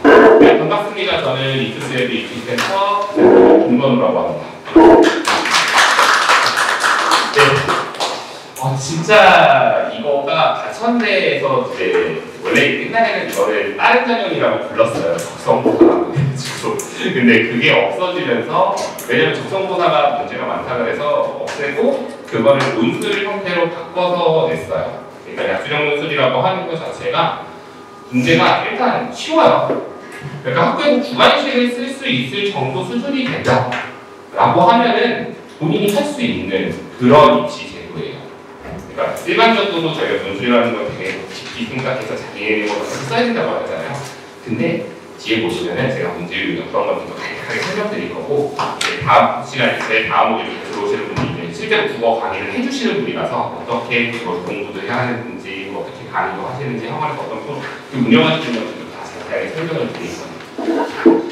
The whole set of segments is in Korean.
네, 반갑습니다. 저는 이투스에드 이투센터 김건우라고 합니다. 네. 진짜 이거가 가천대에서 이제 원래 옛날에는 이거를 다른 전형이라고 불렀어요. 적성보사라고 해가지고. 근데 그게 없어지면서 왜냐면 적성보사가 문제가 많다 그래서 없애고 그거를 논술 형태로 바꿔서 냈어요. 그러니까 약수령 논술이라고 하는 것 자체가 문제가 일단 쉬워요. 그러니까 학교에서 주관식을 쓸 수 있을 정도 수준이 된다 라고 하면은 본인이 할 수 있는 그런 입시 제도예요. 그러니까 일반적으로 저희가 논술이라는 걸 되게 깊이 생각해서 자기의 것을 써야 된다고 하잖아요. 근데 뒤에 보시면은 제가 문제를 어떤 건지 간략하게 설명드릴 거고 다음 시간에 제 다음 모듈에 들어오시는 분이 실제로 국어 강의를 해주시는 분이라서 어떻게 그걸 공부도 해야 하는지 어떻게 강의도 하시는지 학원에서 어떤 그 운영하시는 것들도 다 자세하게 설명을 드릴 거예요.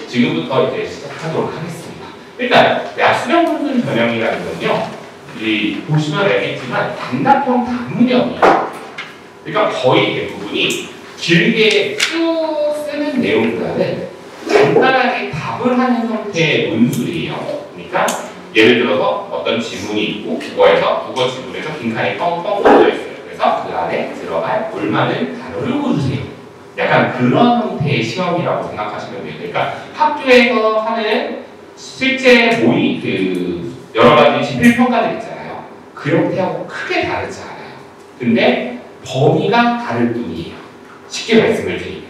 지금부터 이제 시작하도록 하겠습니다. 일단 약수령 논술 전형이라는 건요, 보시면 알겠지만 단답형 단문형이에요. 그러니까 거의 대부분이 길게 쭉 쓰는 내용보다는 간단하게 답을 하는 형태의 논술이에요. 그러니까 예를 들어서 어떤 지문이 있고 국어 지문에서 빈칸이 뻥뻥 뚫려 있어요. 그래서 그 안에 들어갈 올맞는 단어를 고르세요. 약간 그런 형태의 시험이라고 생각하시면 돼요. 그러니까 학교에서 하는 실제 여러 가지 지필평가들 있잖아요. 그 형태하고 크게 다르지 않아요. 근데 범위가 다를 뿐이에요. 쉽게 말씀을 드리면.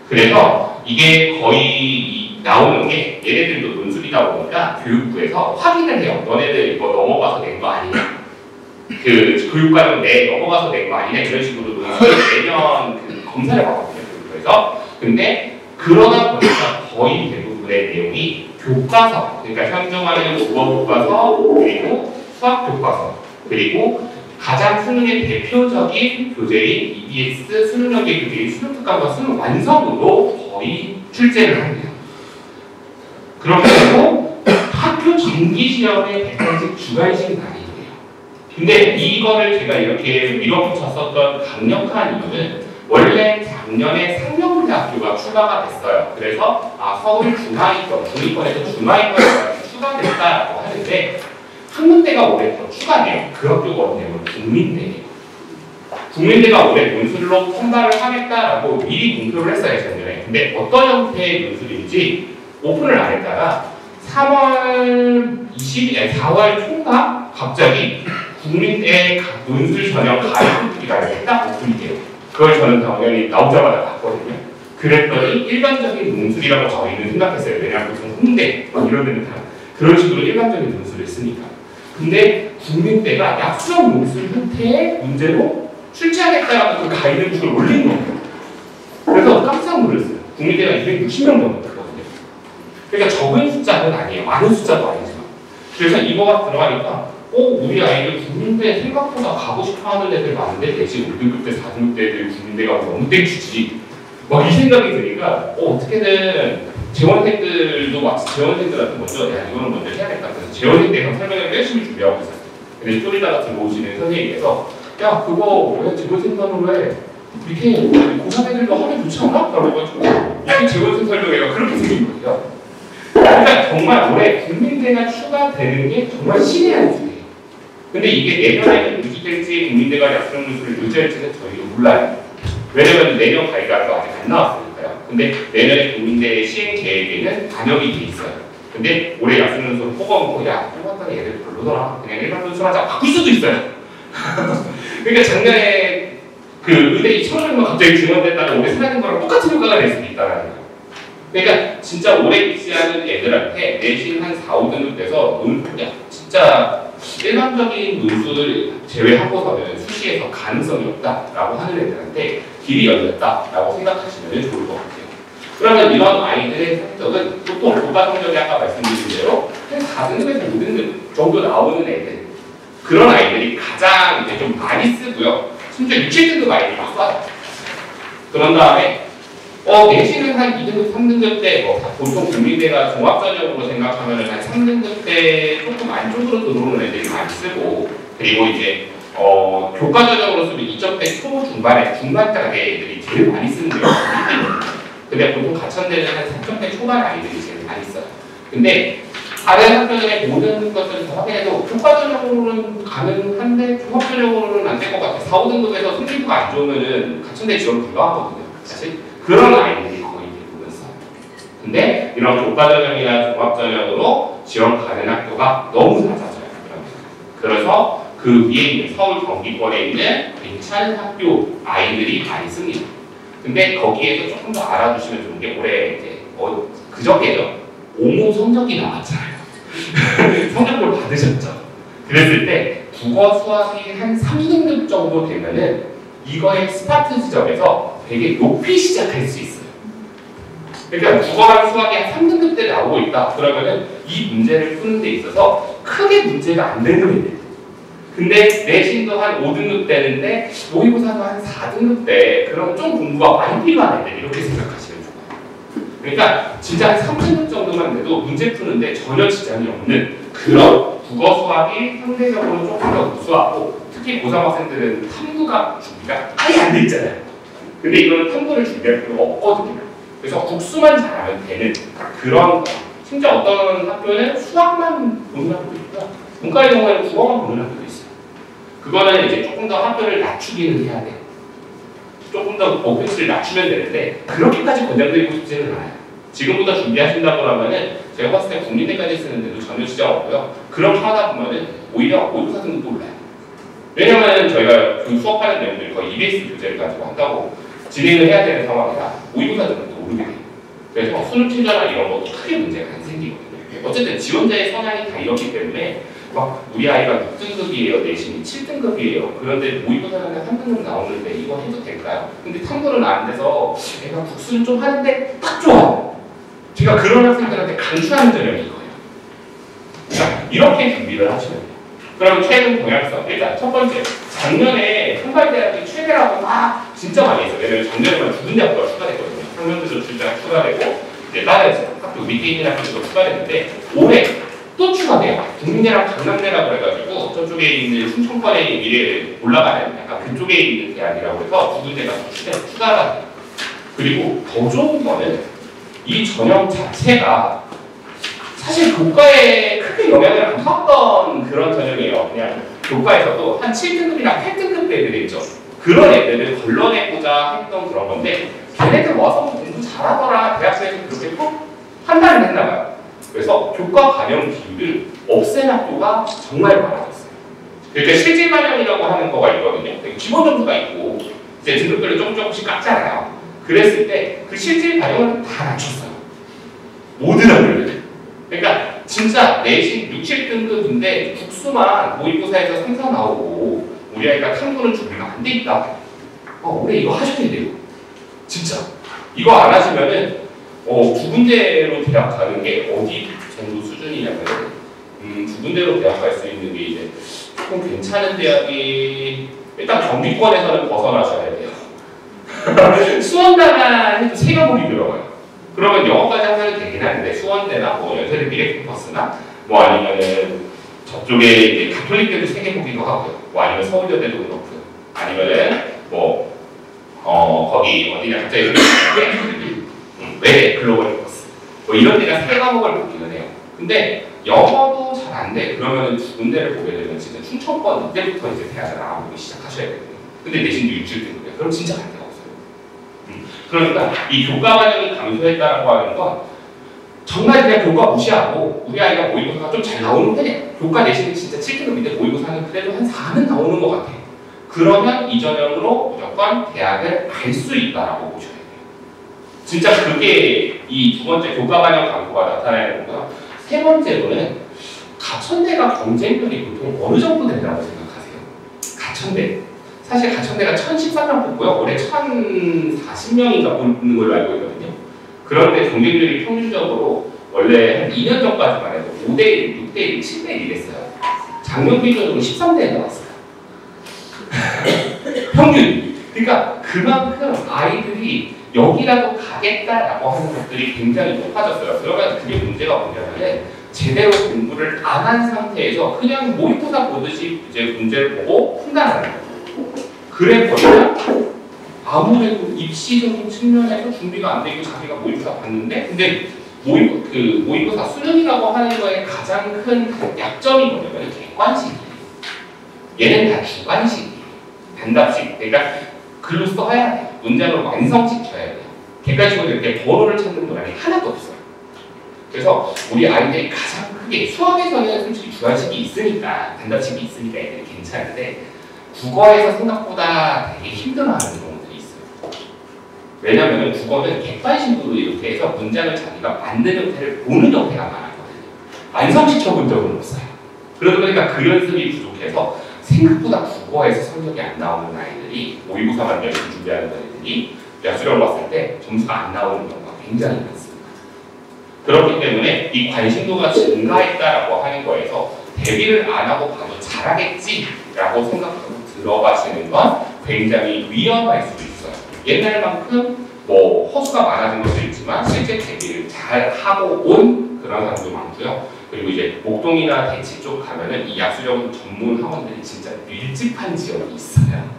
그래서 이게 거의 나오는 게 얘네들도 논술이다 보니까 교육부에서 확인을 해요. 너네들 이거 넘어가서 낸 거 아니냐? 그 교육과정 넘어가서 낸 거 아니냐? 이런 식으로 논술 매년 그 검사를 받거든요. 교육부에서. 근데 그러다 보니까 거의 대부분의 내용이 교과서, 그러니까 현존하는 국어 교과서, 그리고 수학 교과서, 그리고 가장 수능의 대표적인 교재인 EBS 수능력의 교재인 수능특강과 수능 완성으로 거의 출제를 합니다. 그렇게 되고 학교 정기시험의 100단씩 주관식 난이도예요. 근데 이거를 제가 이렇게 밀어붙였었던 강력한 이유는 원래 작년에 상명대학교가 추가가 됐어요. 그래서 서울 중하위권에서 중하위권에 추가됐다라고 하는데 한문대가 올해 더 추가돼요. 그 학교가 어디냐면 국민대예요. 국민대가 올해 논술로 선발을 하겠다라고 미리 공표를 했어요, 작년에. 근데 어떤 형태의 논술인지 오픈을 안 했다가 4월 초인가 갑자기 국민대 논술 전형 가이드북이가 딱 오픈이 돼요. 그걸 저는 당연히 나오자마자 봤거든요. 그랬더니 일반적인 논술이라고 저희는 생각했어요. 왜냐하면 보통 홍대 이런 데는 다 그런 식으로 일반적인 논술을 쓰니까. 근데 국민대가 약수령 논술 형태의 문제로 출제하겠다라고 그 가이드북을 올린 거예요. 그래서 깜짝 놀랐어요. 국민대가 260명 정도 되거든요. 그러니까 적은 숫자는 아니에요. 많은 숫자도 아니지만. 그래서 이거가 들어가니까 우리 아이들 국민대 생각보다 가고 싶어하는 애들 많은데 대신 5등급 때 4등급 때 애들 국민대가 너무 땡큐지 막 이 생각이 드니까 어떻게든 재원생들도 마치 재원생들한테 먼저 이거는 먼저 해야겠다. 그래서 재원생대에서 설명을 열심히 준비하고 있었어요. 근데 쫄리다가 들어오시는 선생님께서 야 그거 왜 재원생단으로 해? 이렇게 고3 애들도 하면 좋지 않아? 라고 해가지고 이게 재원생 설명회가 그렇게 생긴 거예요. 그러니까 정말 올해 국민대가 추가되는 게 정말 신의 한 수예요. 근데 이게 내년에는 유지될지 국민대가 약수령 논술을 유지할지는 저희도 몰라요. 왜냐면 내년 가이드가 아직 안 나왔으니까요. 근데 내년에 국민대 시행 계획에는 반영이 돼 있어요. 근데 올해 약수령 논술을 뽑아놓고 야 뽑았더니 얘들 별로더라. 그냥 일반 논술 하자 바꿀 수도 있어요. 그러니까 작년에 그 의대 2,000명만 갑자기 증원됐다는 올해 사라진 거랑 똑같은 효과가 될 수도 있다는 거예요. 그러니까 진짜 올해 입시하는 애들한테 내신 한 4, 5등급 돼서 진짜 일반적인 논술을 제외하고서는 수시에서 가능성이 없다라고 하는 애들한테 길이 열렸다라고 생각하시면 좋을 것 같아요. 그러면 이런 아이들의 성적은 보통 교과 성적이 아까 말씀드린 대로 한 4등급에서 5등급 정도 나오는 애들, 그런 아이들이 가장 이제 좀 많이 쓰고요. 심지어 6, 7등급 아이들이 막 써요. 그런 다음에 내신은 한 2등급, 3등급 때 보통 국민대가 종합전형으로 생각하면 한 3등급 때 조금 안쪽으로 들어오는 애들이 많이 쓰고, 그리고 이제 교과전형으로 쓰면 2점대 초중반에 중반까지 애들이 제일 많이 쓰는 거예요. 근데 보통 가천대는 한 4점대 초반 아이들이 제일 많이 있어요. 근데 다른 학교들의 모든 것들을 다 확인해도 교과전형으로는 가능한데 종합전형으로는 안 될 것 같아요. 4, 5등급에서 성적표가 안 좋으면은 가천대 지원 불가하거든요. 사실 그런 아이들이 거의 대부분 써요. 근데 이런 교과전형이나 종합전형으로 지원 가는 학교가 너무 낮아져요. 그래서 그 위에 있는 서울 경기권에 있는 괜찮은 학교 아이들이 많이 씁니다. 근데 거기에서 조금 더 알아두시면 좋은 게 올해 이제 그저께죠. 오모 성적이 나왔잖아요. 성적표를 받으셨죠. 그랬을 때 국어 수학이 한 3등급 정도 되면은 이거의 스타트 지점에서 되게 높이 시작할 수 있어요. 그러니까 국어랑 수학이 한 3등급 때 나오고 있다. 그러면은 이 문제를 푸는 데 있어서 크게 문제가 안 되는 거예요. 근데 내신도 한 5등급 되는데 모의고사도 한 4등급 때 그럼 좀 공부가 많이 필요한 애들 이렇게 생각하시면 좋아요. 그러니까 진짜 한 3등급 정도만 돼도 문제 푸는데 전혀 지장이 없는 그런 국어 수학이 상대적으로 조금 더 우수하고 특히 고3 학생들은 탐구가 준비가 아예 안 돼 있잖아요. 근데 이거는 탐구를 준비할 필요가 없거든요. 그래서 국수만 잘하면 되는 그런 거. 심지어 어떤 학교는 수학만 보는 학교도 있고요. 문과의 경우에는 국어만 보는 학교도 있어요. 그거는 이제 조금 더 학교를 낮추기는 해야 돼요. 조금 더 어폐스를 낮추면 되는데 그렇게까지 권장드리고 싶지는 않아요. 지금부터 준비하신다고 하면은 제가 봤을 때 국민대까지 쓰는데도 전혀 지장 없고요. 그렇게 하다 보면은 오히려 모의고사 등급도 올라요. 왜냐면 저희가 그 수업하는 내용들이 거의 EBS 교재를 가지고 한다고 진행을 해야 되는 상황이라 모의고사 등급도 오르게 돼요. 그래서 수능 최저나 이런 것도 크게 문제가 안 생기거든요. 어쨌든 지원자의 성향이 다 이렇기 때문에 막 우리 아이가 6등급이에요, 내신이 7등급이에요. 그런데 모의고사는 3등급 나오는데 이거 해도 될까요? 근데 탐구는 안 돼서 애가 국수는 좀 하는데 딱 좋아요. 제가 그런 학생들한테 강추하는 전형이 이거예요. 자, 이렇게 준비를 하시면 돼요. 그럼 최근 동향성 일단 첫 번째 작년에 선발대학이 최대라고 막 진짜 많이 했어요. 왜냐면 작년에만 두 군데 학교가 추가됐거든요. 상명대도 출자가 추가되고 이제 다른 학교 밑에 있는 학교도 추가됐는데 올해 또 추가돼요. 국민대랑 강남대라고 해가지고 저쪽에 있는 충청권의 미래에 올라가는 약간 그쪽에 있는 대학이라고 해서 두 군데가 추가가 돼요. 그리고 더 좋은 거는 이 전형 자체가 사실 교과에 크게 영향을 안 줬던 그런 전형이에요. 그냥 교과에서도 한 7등급이나 8등급 애들이 있죠. 그런 애들을 걸러내고자 했던 그런 건데 걔네들 와서 공부 잘하더라 대학생에서 그렇게 판단을 했나 봐요. 그래서 교과 반영 비율을 없앤 학교가 정말 많아졌어요. 그러니까 실질 반영이라고 하는 거가 있거든요. 기본 점수가 있고 이제 등급별로 조금씩 깎잖아요. 그랬을 때 그 실질 반영을 다 낮췄어요. 모든 학교들. 그러니까 진짜 내신 6, 7등급인데 국수만 모의고사에서 3, 4 나오고 우리 아이가 탐구는 준비가 안 돼 있다. 올해 이거 하셔야 돼요. 진짜. 이거 안 하시면은 두 군데로 대학 가는 게 어디 정도 수준이냐면 두 군데로 대학 갈 수 있는 게 이제 조금 괜찮은 대학이 일단 경기권에서는 벗어나셔야 돼요. 수원대만 해도 3과목이 들어가요. 그러면 영어까지 하면 되긴 하는데 수원대나 뭐 연세대 미래캠퍼스나 뭐 아니면은 저쪽에 이제 가톨릭대도 3개국이기도 하고요. 뭐 아니면 서울여대도 그렇고요. 아니면은 뭐 거기 어디냐 갑자기 외대 글로벌 캠퍼스 뭐 이런 데가 3과목을 보기는 해요. 근데 영어도 잘 안 돼. 그러면 두 군데를 보게 되면 진짜 충청권 이때부터 이제 대학을 나와보기 시작하셔야 되거든요. 근데 내신도 6, 7등급이에요. 그럼 진짜 갈 데가 없어요. 그러니까 이 교과 반영이 감소했다라고 하는 건 정말 그냥 교과 무시하고 우리 아이가 모의고사가 좀 잘 나오는 편이에요. 교과 내신이 진짜 7등급인데 모의고사는 그래도 한 4는 나오는 것 같아요. 그러면 이 전형으로 무조건 대학을 갈 수 있다라고 보셔야 돼요. 진짜 그게 이 두 번째 교과 반영 감소가 나타나는 거고요. 세 번째로는 가천대가 경쟁률이 보통 어느 정도 된다고 생각하세요? 가천대. 사실 가천대가 1013명 뽑고요. 올해 1040명인가 뽑는 걸로 알고 있거든요. 그런데 경쟁률이 평균적으로 원래 한 2년 전까지만 해도 5대1, 6대1, 7대1 이랬어요. 작년 기준으로 13대에 나왔어요. 평균. 그러니까 그만큼 아이들이 여기라도 가겠다라고 하는 것들이 굉장히 높아졌어요. 그러면 그게 문제가 뭐냐면은 제대로 공부를 안 한 상태에서 그냥 모의고사 보듯이 이제 문제를 보고 판단하는 거예요. 그래 버리면 아무래도 입시적인 측면에서 준비가 안 돼 있고 자기가 모의고사 봤는데 근데 모의고사 수능이라고 하는 거에 가장 큰 약점이 뭐냐면 객관식이에요. 얘는 다 주관식이에요. 단답식. 그러니까 글로 써야 돼요. 문장으로 완성시켜야 돼요. 객관식으로 이렇게 번호를 찾는 노란이 하나도 없어요. 그래서 우리 아이들이 가장 크게 수학에서는 솔직히 주관식이 있으니까 단답식이 있으니까 애들이 괜찮은데 국어에서 생각보다 되게 힘들어하는 경우들이 있어요. 왜냐하면 국어는 객관식으로 이렇게 해서 문장을 자기가 만든 형태를 보는 형태가 많았거든요. 완성시켜 본 적은 없어요. 그러다 보니까 그 연습이 부족해서 생각보다 국어에서 성적이 안 나오는 아이들이 모의고사만 열심히 준비하는 아이들이 약수령을 봤을 때 점수가 안 나오는 경우가 굉장히 많습니다. 그렇기 때문에 이 관심도가 증가했다라고 하는 거에서 대비를 안 하고 봐도 잘하겠지라고 생각하고 들어가시는 건 굉장히 위험할 수도 있어요. 옛날만큼 뭐 허수가 많아진 것도 있지만 실제 대비를 잘 하고 온 그런 사람도 많고요. 그리고 이제 목동이나 대치 쪽 가면은 이 약수령 전문 학원들이 진짜 밀집한 지역이 있어요.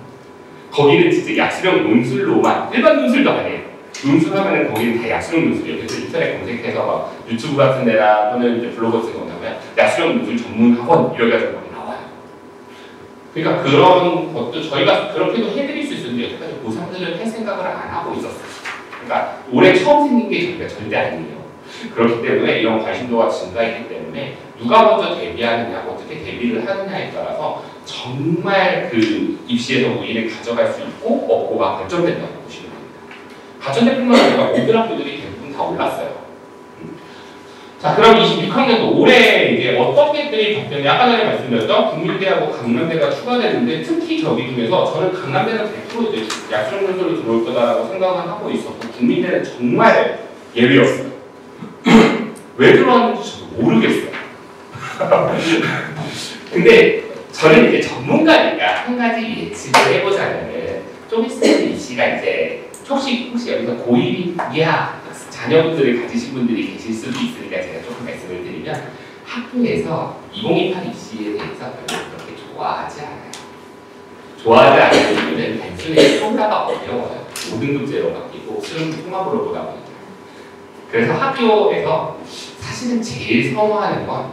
거기는 진짜 약수령 논술로만 일반 논술도 아니에요. 논술하면은 거기는 다 약수령 논술이에요. 그래서 인터넷 검색해서 막 유튜브 같은 데나 또는 이제 블로그 같은 거 보면 약수령 논술 전문 학원 이래가지고 막 나와요. 그러니까 그런 것도 저희가 그렇게도 해드릴 수 있었는데 여태까지 고3들은 할 생각을 안 하고 있었어요. 그러니까 올해 처음 생긴 게 저희가 절대 아니에요. 그렇기 때문에 이런 관심도가 증가했기 때문에 누가 먼저 데뷔하느냐, 어떻게 데뷔를 하느냐에 따라서 정말 그 입시에서 우위를 가져갈 수 있고 업고가 발전된다고 보시면 됩니다. 가천대뿐만 아니라 모든 학교들이 대부분 다 올랐어요. 자, 그럼 26학년도 올해 이제 어떤 것들이 바뀌었냐? 아까 전에 말씀드렸던 국민대하고 강남대가 추가되는데 특히 저기 중에서 저는 강남대는 100% 이제 약수령 논술로 들어올 거다라고 생각을 하고 있었고 국민대는 정말 예외였어요. 왜 들어왔는지 저도 모르겠어요. 근데 저는 이제 전문가니까 한 가지 예측을 해보자면은 좀 있으면 이 씨가 이제 혹시 여기서 고1이야 자녀분들을 가지신 분들이 계실 수도 있으니까 제가 조금 말씀을 드리면 학교에서 2028 입시에 대해서 별로 그렇게 좋아하지 않아요. 좋아하지 않는 이유는 단순히 평가가 어려워요. 5등급제로 바뀌고 수능 통합으로 보다 보니까. 그래서 학교에서 사실은 제일 선호하는 건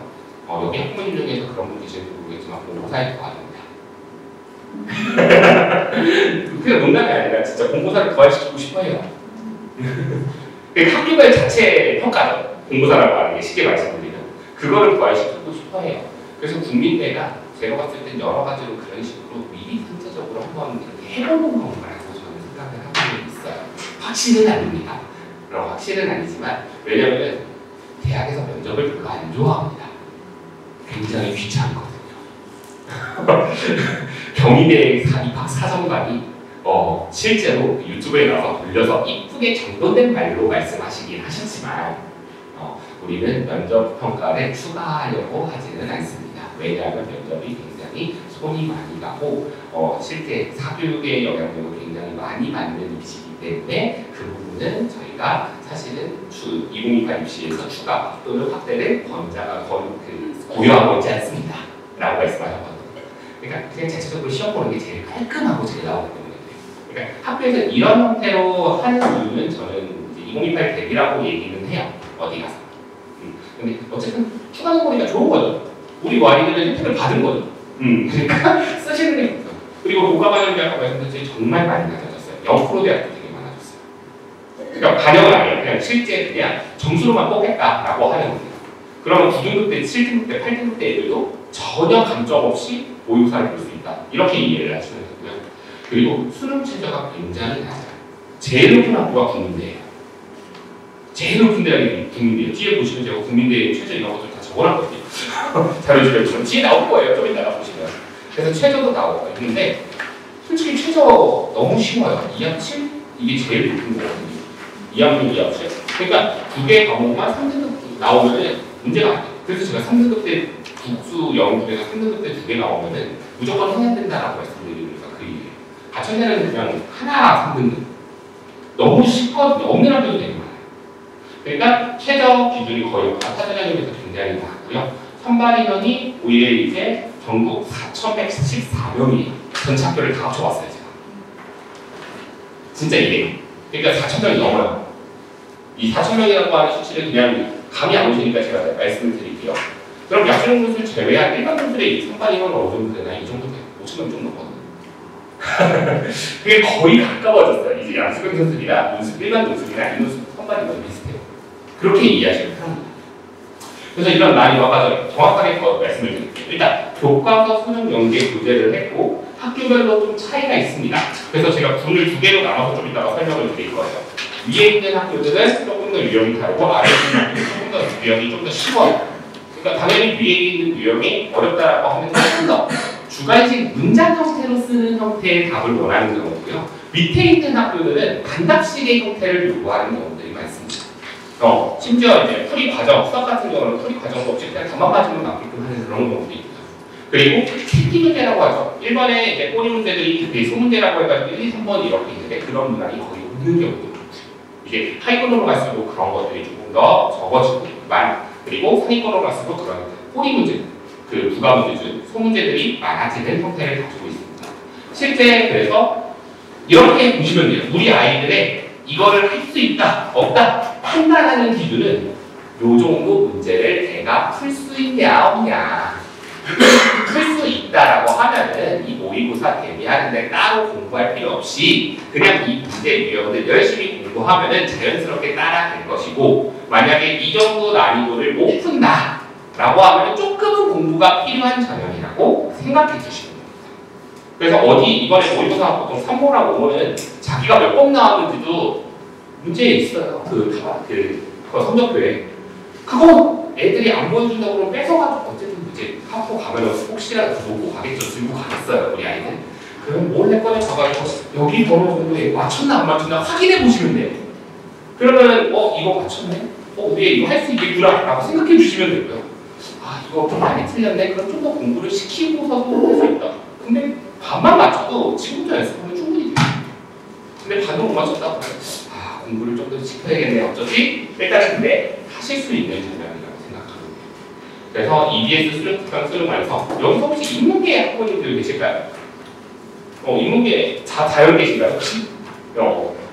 여기 학부모님 중에서 그런 분 계실지 모르겠지만 공부사에 도와줍니다. 그게 농담이 아니라 진짜 공부사를 부활시키고 싶어해요. 학교별 자체 평가죠. 공부사라고 하는 게 쉽게 말씀드리면 그거를 부활시키고 싶어해요. 그래서 국민대가 제가 봤을 땐 여러 가지로 그런 식으로 미리 선제적으로 한번 이렇게 해보는 건가라고 저는 생각을 하고 있어요. 확실은 아닙니다. 확실은 아니지만 왜냐하면 대학에서 면접을 별로 안 좋아합니다. 굉장히 귀찮거든요. 경희대 입학 사정관이 실제로 유튜브에 나와서 돌려서 이쁘게 정돈된 말로 말씀하시긴 하셨지만 우리는 면접 평가를 추가하려고 하지는 않습니다. 왜냐하면 면접이 굉장히 손이 많이 가고 실제 사교육의 영향력을 굉장히 많이 받는 입시이기 때문에 그 부분은 저희가 사실은 2028 입시에서 추가 또는 확대를 고려하고 있지 않습니다. 라고 말씀하셨거든요. 그러니까 그냥 자체적으로 시험 보는 게 제일 깔끔하고 제일 나오기 때문에 그러니까 학교에서 이런 형태로 하는 이유는 저는 이제 2028 대비라고 얘기는 해요. 어디 가서. 근데 어쨌든 추가 정보니까 좋은 거죠. 우리 아이들은 혜택을 받은 거죠. 그러니까 쓰시는 게 좋죠. 그리고 교과반영이 아까 말씀드렸듯이 정말 많이 낮아졌어요. 0% 대학도 되게 많아졌어요. 그러니까 반영은 아니에요. 그냥 실제 그냥 점수로만 뽑겠다라고 하는 겁니다. 그러면 9등급 때, 7등급 때, 8등급 때 애들도 전혀 감점 없이 모의고사를 볼 수 있다. 이렇게 이해를 하시면 되고요. 그리고 수능 최저가 굉장히 낮아요. 제일 높은 학교가 국민대예요. 제일 높은 대학이 국민대예요. 뒤에 보시면 제가 국민대 최저 이런 것들 다 적어놨거든요. 자료집에 보시면 뒤에 나올 거예요. 좀 이따가 보시면. 그래서 최저도 나오고 있는데 솔직히 최저 너무 쉬워요. 2합 7? 이게 제일 높은 거거든요. 2학년 2합 7. 그러니까 두 개 과목만 3등급 나오면 문제가 안 돼요. 그래서 제가 3등급 때 국수 영어 중에서 3등급 때 두 개 나오면은 무조건 해야 된다라고 말씀드리니까 그 이유예요. 가천대는 그냥 하나 3등급. 너무 쉽거든요. 없는 학교도 되게 많아요. 그러니까 최저 기준이 거의 타자장님에서 굉장히 낮고요. 선발 인원이 오히려 이제 전국 4,114명이 전체 학교를 다 합쳐봤어요. 제가. 진짜 이래요. 그러니까 4,000명이 넘어요. 이 4,000명이라고 하는 수치를 그냥 감이 안 오시니까 제가 말씀을 드릴게요. 그럼 약수능 분수를 제외한 일반 분들의 이 선발인원은 어느 정도 되나? 이 정도 돼요. 5,000명 좀 넘거든요. 그게 거의 가까워졌어요. 이제 양수경 선수이나 일반 분수이나 인원수 선발인원이 비슷해요. 그렇게 이해하시면 편합니다. 그래서 이런 난이도가 정확하게 더 말씀을 드릴게요. 일단 교과서 수능 연계 교재를 했고 학교별로 좀 차이가 있습니다. 그래서 제가 분을 두 개로 나눠서 좀 이따가 설명을 드릴 거예요. 위에 있는 학교들은 조금 더 유형이 다르고 아래에 있는 학교들은 조금 더 유형이 좀 더 쉬워요. 그러니까 당연히 위에 있는 유형이 어렵다라고 하면 조금 더 주관식 문장 형태로 쓰는 형태의 답을 원하는 경우고요. 밑에 있는 학교들은 단답식의 형태를 요구하는 경우들이 많습니다. 심지어 이제 풀이 과정, 수학 같은 경우는 풀이 과정도 없이 그냥 답만 맞으면 맞게끔 하는 그런 경우도 있고요. 그리고 새끼 문제라고 하죠. 1번에 이제 꼬리 문제들이 소문제라고 해가지고 1, 2, 3번 이렇게 있는데 그런 문항이 거의 없는 경우도 많고요. 이제 하위권으로 갈수록 그런 것들이 조금 더 적어지고 그리고 상위권으로 갈수록 그런 꼬리 문제, 그 부가 문제 중 소문제들이 많아지는 형태를 가지고 있습니다. 실제 그래서 이렇게 보시면 돼요. 우리 아이들의 이거를 할 수 있다, 없다 판단하는 기준은 요 정도 문제를 내가 풀 수 있냐 없냐. 풀 수 있다라고 하면은 이 모의고사 대비하는데 따로 공부할 필요 없이 그냥 이 문제 유형들 열심히 공부하면은 자연스럽게 따라갈 것이고, 만약에 이 정도 난이도를 못 푼다 라고 하면은 조금은 공부가 필요한 전형이라고 생각해 주시면 됩니다. 그래서 어디 이번에 모의고사 보통 3모랑 5모는 자기가 몇 번 나왔는지도 문제에 있어요. 그 성적표에. 그거 애들이 안 보여준다고 그러면 뺏어가지고 어쨌든 이제 학교 가면은 혹시라도 놓고 가겠죠. 들고 가겠어요. 우리 아이들. 그럼 몰래 꺼내가지고 여기 번호 정도에 맞췄나 안 맞췄나 확인해 보시면 돼요. 그러면 이거 맞췄네? 우리 이거 할 수 있겠구나 라고 생각해 주시면 되고요. 아 이거 좀 많이 틀렸네? 그럼 좀 더 공부를 시키고서도 할 수 있다. 근데 반만 맞춰도 지금부터 연습하면 충분히 돼요. 근데 반도 못 맞췄다 그러면 공부를 좀 더 시켜야겠네. 어쩌지? 일단은 근데 하실 수 있는 전형이라고 생각합니다. 그래서 EBS 수능 수능 완성. 여기서 혹시 인문계 학부모님들 계실까요? 인문계 자연 계신가요 혹시?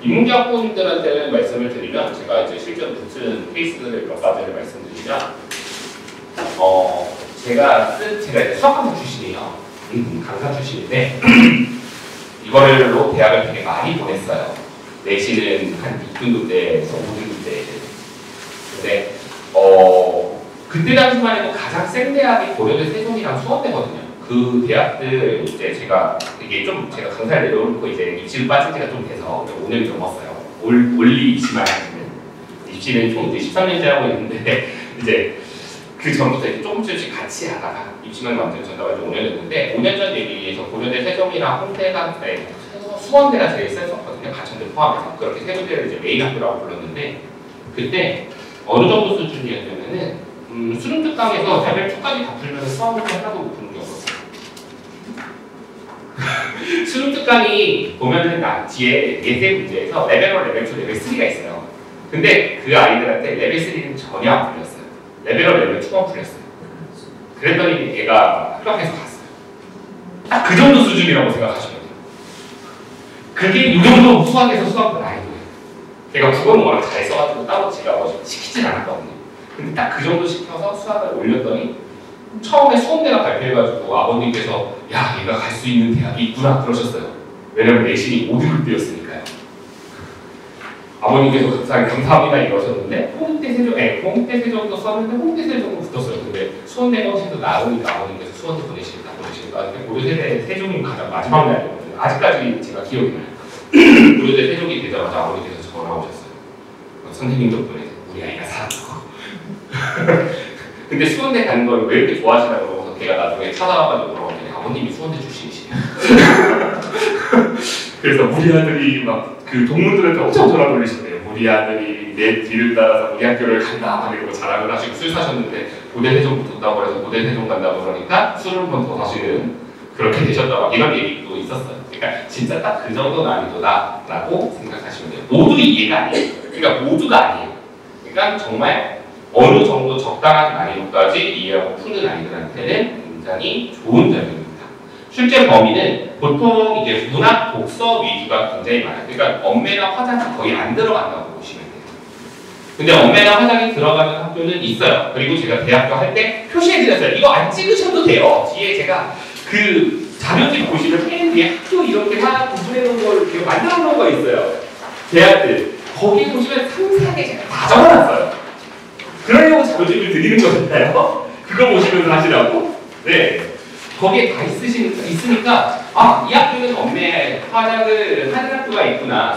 인문계 학부모님들한테는 말씀을 드리면 제가 이제 실제로 붙은 케이스를 몇 가지를 말씀드리면 제가 이제 수학과목 출신이에요. 강사 출신인데 이거를로 대학을 되게 많이 보냈어요. 내신은 한 6등급대에서 5등급대. 근데 그때 당시만 해도 가장 센 대학이 고려대 세종이랑 수원대거든요. 그 대학들 이제 제가 강사를 내려놓고 이제 입시를 빠진 지가 좀 돼서 5년이 넘었어요. 올리 입시만 하시면 입시는 총 이제 13년째 하고 있는데 이제 그 전부터 이제 조금씩 같이 하다가 입시만 완전 전담한 지 5년 됐는데 5년 전 얘기에서 고려대 세종이랑 홍대가 수원대가 제일 셌었거든요. 가천대 포함해서. 그렇게 세 군데를 이제 메인 학교라고 불렀는데 그때 어느 정도 수준이었냐면은 수능 특강에서 레벨 2까지 다 풀면 수학을 하나도 못 푸는 경우였어요. 수능 특강이 보면은 뒤에 예세 문제에서 레벨 1, 레벨 2, 레벨 3가 있어요. 근데 그 아이들한테 레벨 3는 전혀 안 풀렸어요. 레벨 1, 레벨 2만 풀렸어요. 그랬더니 얘가 합격해서 갔어요. 딱 그 정도 수준이라고 생각하시면 돼요. 그게 이 정도 수학에서 수학은 아니고요. 제가 국어는 워낙 잘 써가지고 따로 제가 시키진 않았거든요. 근데 딱 그 정도 시켜서 수학을 올렸더니 처음에 수험대가 발표해가지고 아버님께서 야 얘가 갈 수 있는 대학이 있구나 그러셨어요. 왜냐면 내신이 5등급대였으니까요. 아버님께서 감사합니다 이러셨는데 홍대 세종도 썼는데 홍대 세종도 붙었어요. 근데 수원대가 훨씬 더 나으니까 아버님께서 수원대 보내시겠다. 근데 고려대 세종이 가장 마지막 날이거든요. 아직까지 제가 기억이 나요. 고려대 세종이 되자마자 아버님께서 전화 오셨어요. 선생님 덕분에 우리 아이가 살았다고. 근데 수원대 가는 걸 왜 이렇게 좋아하시나 그러고서 걔가 나중에 찾아와가지고 물어봤더니 아버님이 수원대 출신이시네요. 그래서 우리 아들이 막 그 동문들한테 엄청 전화 돌리시대요. 우리 아들이 내 뒤를 따라서 우리 학교를 간다 그리고 자랑을 하시고 술 사셨는데 고대 세종 붙었다고 해서 고대 세종 간다고 그러니까 술을 한 번 더 사시는 그렇게 되셨다 이런 얘기도 있었어요. 그러니까 진짜 딱 그 정도 난이도다 라고 생각하시면 돼요. 모두 이해가 아니에요. 그러니까 모두가 아니에요. 그러니까 정말 어느 정도 적당한 난이도까지 이해하고 푸는 아이들한테는 굉장히 좋은 점입니다. 출제 범위는 보통 이제 문학 독서 위주가 굉장히 많아요. 그러니까 엄매나 화장이 거의 안 들어간다고 보시면 돼요. 근데 엄매나 화장이 들어가는 학교는 있어요. 그리고 제가 대학교 할 때 표시해드렸어요. 이거 안 찍으셔도 돼요. 뒤에 제가 그 자료집 보시면 맨 뒤에 학교 이렇게 막 구분해놓은 걸 이렇게 만들어 놓은 거 있어요. 대학들. 거기 보시면 상세하게 제가 다 적어놨어요. 그러려고 자료집을 드리는 거잖아요. 그거 보시면서 하시라고? 네. 거기에 다 있으니까, 아, 이 학교는 엄매 화장을 하는 학교가 있구나.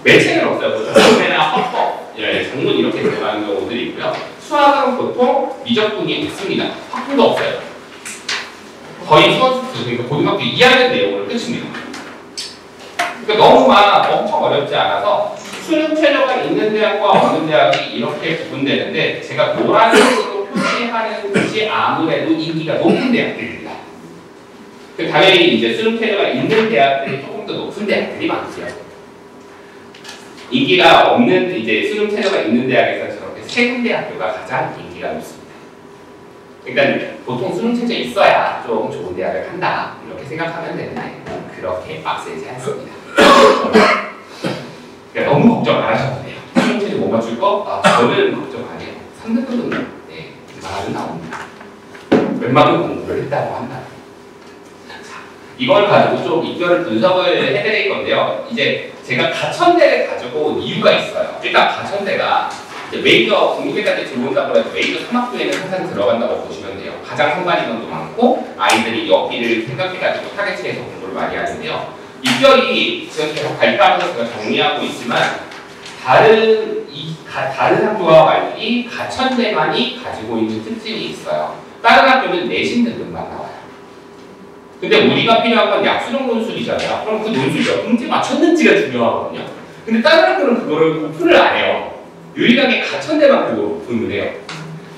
매체는 없어요. 엄매나 헌법, 장문 이렇게 들어가는 경우들이 있고요. 수학은 보통 미적분이 없습니다. 학부도 없어요. 거의 수학수, 그러니까 고등학교 2학년 내용으로 끝입니다. 그러니까 너무 엄청 어렵지 않아서 수능 최저가 있는 대학과 없는 대학이 이렇게 구분되는데 제가 노란색으로 표시하는 곳이 아무래도 인기가 높은 대학들입니다. 당연히 이제 수능 최저가 있는 대학들이 조금 더 높은 대학들이 많고요. 인기가 없는 이제 수능 최저가 있는 대학에서 저렇게 세군대학교가 가장 인기가 높습니다. 그러니까 보통 수능 최저 있어야 좀 좋은 대학을 간다 이렇게 생각하면 되는데 그렇게 빡세지 않습니다. 그러니까 너무 걱정 안 하셔도 돼요. 수능 최저 못 맞출 거? 아, 저는 걱정 안 해요. 3등급은 네, 말은 나옵니다. 웬만큼 공부를 했다고 한다. 이걸 가지고 좀 입결을 분석을 해드릴 건데요. 이제 제가 가천대를 가지고 온 이유가 있어요. 일단 가천대가 메이저 국립대까지 들어온다고 해서 메이저 3학부에는 항상 들어간다고 보시면 돼요. 가장 선발 인원도 많고 아이들이 여기를 생각해가지고 타겟팅해서 공부를 많이 하는데요. 입결이 지금 계속 발표하면서 제가 정리하고 있지만 다른 학교와 달리 가천대만이 가지고 있는 특징이 있어요. 다른 학교는 내신 등급만 나와요. 근데 우리가 필요한 건 약수능 논술이잖아요. 그럼 그 논술이 문제 맞췄는지가 중요하거든요. 근데 다른 학교는 그거를 오픈을 안 해요. 유일하게 가천대만 그걸 오픈을 해요.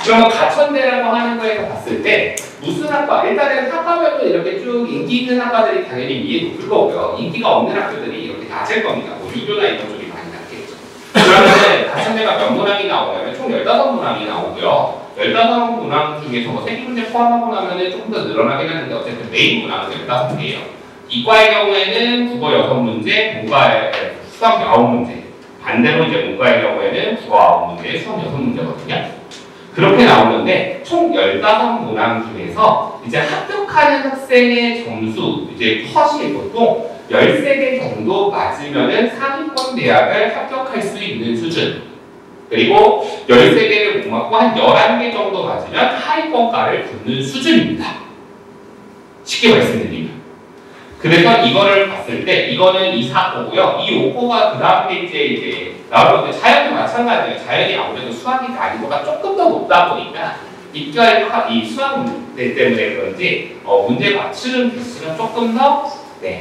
그러면 가천대라고 하는 거에서 봤을 때 무슨 학과? 일단은 학과별로 이렇게 쭉 인기 있는 학과들이 당연히 위에 높을 거고요. 인기가 없는 학교들이 이렇게 낮을 겁니다. 뭐 유교나 이런 쪽이 많이 낮겠죠. 그러면 가천대가 몇 문항이 나오냐면 총 15문항이 나오고요. 15문항 중에서 뭐 세기문제 포함하고 나면 조금 더 늘어나긴 하는데 어쨌든 메인 문항은 15개예요. 이과의 경우에는 국어 6문제, 문과의 수학 9문제. 반대로 이제 문과의 경우에는 국어 9문제, 수학 6문제거든요. 그렇게 나오는데 총 15문항 중에서 이제 합격하는 학생의 점수, 이제 컷이 보통 13개 정도 맞으면은 상위권 대학을 합격할 수 있는 수준. 그리고 13개를 못 맞고 한 11개 정도 맞으면 하위권과를 붙는 수준입니다. 쉽게 말씀드리면. 그래서 이거를 봤을 때 이거는 이 4코고요. 이 5코가 그 다음 페이지에 이제 나올 건데 자연도 마찬가지예요. 자연이 아무래도 수학이 난이도가 조금 더 높다 보니까 입결 이 수학 문제 때문에 그런지 문제 맞추는 개수는 조금 더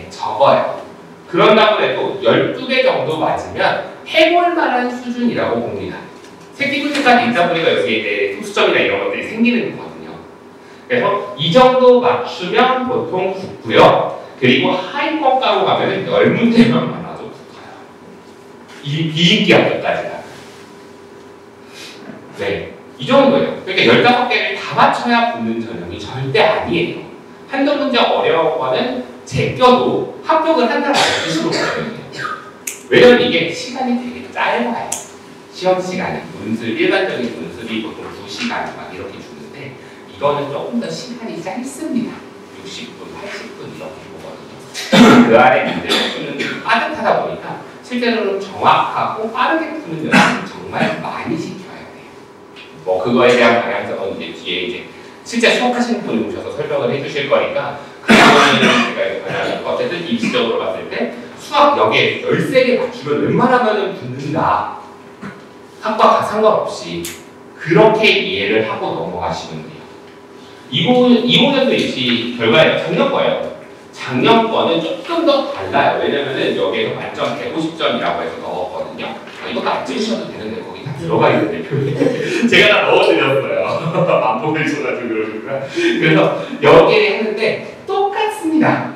적어요. 그런다고 해도 12개 정도 맞으면 해볼 만한 수준이라고 봅니다. 새끼문제까지 있다 보니까 여기에 이제 특수점이나 이런 것들이 생기는 거거든요. 그래서 이 정도 맞추면 보통 붙고요. 그리고 하위권과로 가면은 10문제만 많아도 붙어요. 이 비인기 학교까지가. 네. 이 정도예요. 그러니까 15개를 다 맞춰야 붙는 전형이 절대 아니에요. 한두 문제 어려운 거는 제껴도 합격을 한다는 뜻으로 보거든요. 왜냐면 이게 시간이 되게 짧아요. 시험 시간이. 문술, 일반적인 문술이 보통 2시간 막 이렇게 주는데 이거는 조금 더 시간이 짧습니다. 60분, 80분 이렇게 보거든요. 그 안에 문제를 푸는 게 빠듯하다 보니까 실제로는 정확하고 빠르게 푸는 연습을 정말 많이 시켜야 돼요. 뭐 그거에 대한 방향성은 이제 뒤에 이제 실제 수업하시는 분이 오셔서 설명을 해주실 거니까 그 부분은 제가 어쨌든 입시적으로 봤을 때 수학 여기에 13개 맞추면 웬만하면 붙는다. 학과가 상관없이 그렇게 이해를 하고 넘어가시면 돼요. 이번에도 입시 결과예요. 작년 거예요. 작년 거는 조금 더 달라요. 왜냐면은 여기에서 만점 150점이라고 해서 넣었거든요. 이것도 안 찍으셔도 되는데 거기 다 들어가 있는데 표에 제가 다 넣어드렸어요. 안보를 줘가지고 그러니까. 그래서 여기에 했는데 똑같습니다.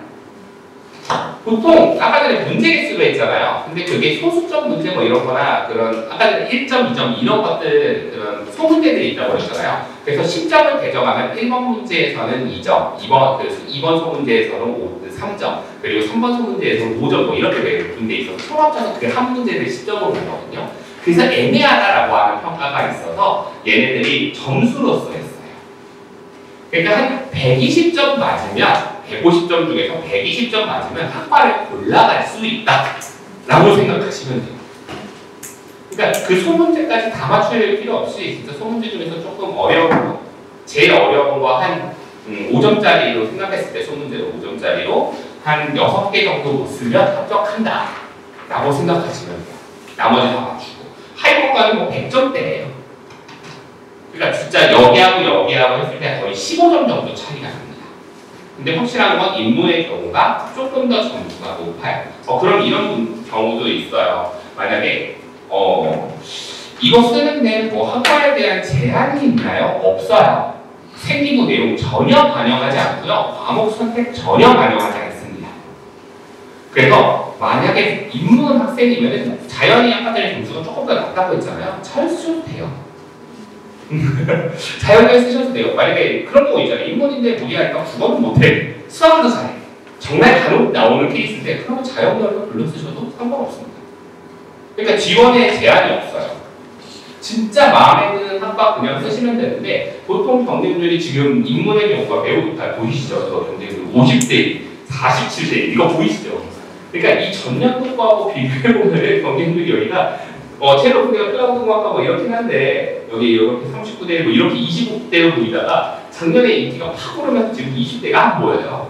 보통 아까 전에 문제 개수로 했잖아요. 근데 그게 소수점 문제 뭐 이런 거나 그런 아까 전에 1점, 2점 이런 것들 그런 소문제들이 있다고 했잖아요. 그래서 10점을 배정하면 1번 문제에서는 2점, 그래서 2번 소문제에서는 3점, 그리고 3번 소문제에서는 5점 뭐 이렇게 분돼 있어서 총 합쳐서 그 한 문제를 10점으로 하거든요. 그래서 애매하다라고 하는 평가가 있어서 얘네들이 점수로서 했어요. 그러니까 한 120점 맞으면 150점 중에서 120점 맞으면 학과를 골라갈 수 있다 라고 생각하시면 돼요. 그러니까 그 소문제까지 다 맞출 필요 없이 진짜 소문제 중에서 조금 어려운 거, 제일 어려운 거 한 5점짜리로 생각했을 때 소문제로 5점짜리로 한 6개 정도 못 쓰면 합격한다 라고 생각하시면 돼요. 나머지 다 맞추고 하이퍼과는 뭐 100점대예요. 그러니까 진짜 여기하고 했을 때 거의 15점 정도 차이가 납니다. 근데 확실한 건 인문의 경우가 조금 더 점수가 높아요. 그럼 이런 경우도 있어요. 만약에 이거 쓰는데 뭐 학과에 대한 제한이 있나요? 없어요. 생기부 내용 전혀 반영하지 않고요. 과목 선택 전혀 반영하지 않습니다. 그래서 만약에 인문 학생이면 자연이 아까 전에 점수가 조금 더 낮다고 했잖아요. 잘 쓰셔도 돼요. 자연을 쓰셔도 돼요. 만약에 그런 거 있잖아요. 인문인데 무리하니까 국어는 못해. 수학은 더 잘해. 정말 간혹 나오는 케이스인데 그러면 자연별로 불러 쓰셔도 상관없습니다. 그러니까 지원에 제한이 없어요. 진짜 마음에 드는 학과 그냥 쓰시면 되는데 보통 경쟁률이 지금 인문의 경우가 매우 높아요. 보이시죠? 저 경쟁률 50대 47대 이거 보이시죠? 그러니까 이 전년도과하고 비교해보면 경쟁률이 여기가 체력분대가 클라우드공학과 뭐 이렇긴 한데 여기 이렇게 39대 뭐 이렇게 25대로 보이다가 작년에 인기가 확 오르면서 지금 20대가 안 보여요.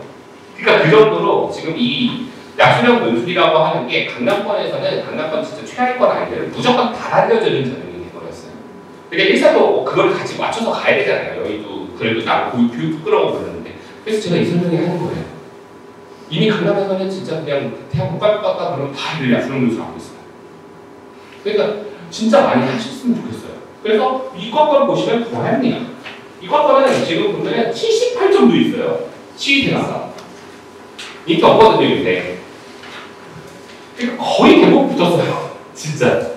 그러니까 그 정도로 지금 이 약수령 논술이라고 하는 게 강남권에서는 강남권 진짜 최하위권 아이들은 무조건 다 알려주는 전형이 돼버렸어요. 그러니까 일사도 그걸 같이 맞춰서 가야 되잖아요. 여기도 그래도 나를 교육 부끄러워 부르는데 그래서 제가 이 설명을 하는 거예요. 이미 강남에서는 진짜 그냥 대학 못 갈 것 같다 그러면 다들 약수령 논술 하고 있어요. 그러니까 진짜 많이 하셨으면 좋겠어요. 그래서 이과과를 보시면 더 합니다. 이과과는 지금 보면 78점도 있어요. 시위대가 인기 없거든요, 근데. 그러니까 거의 대부분 붙었어요. 진짜.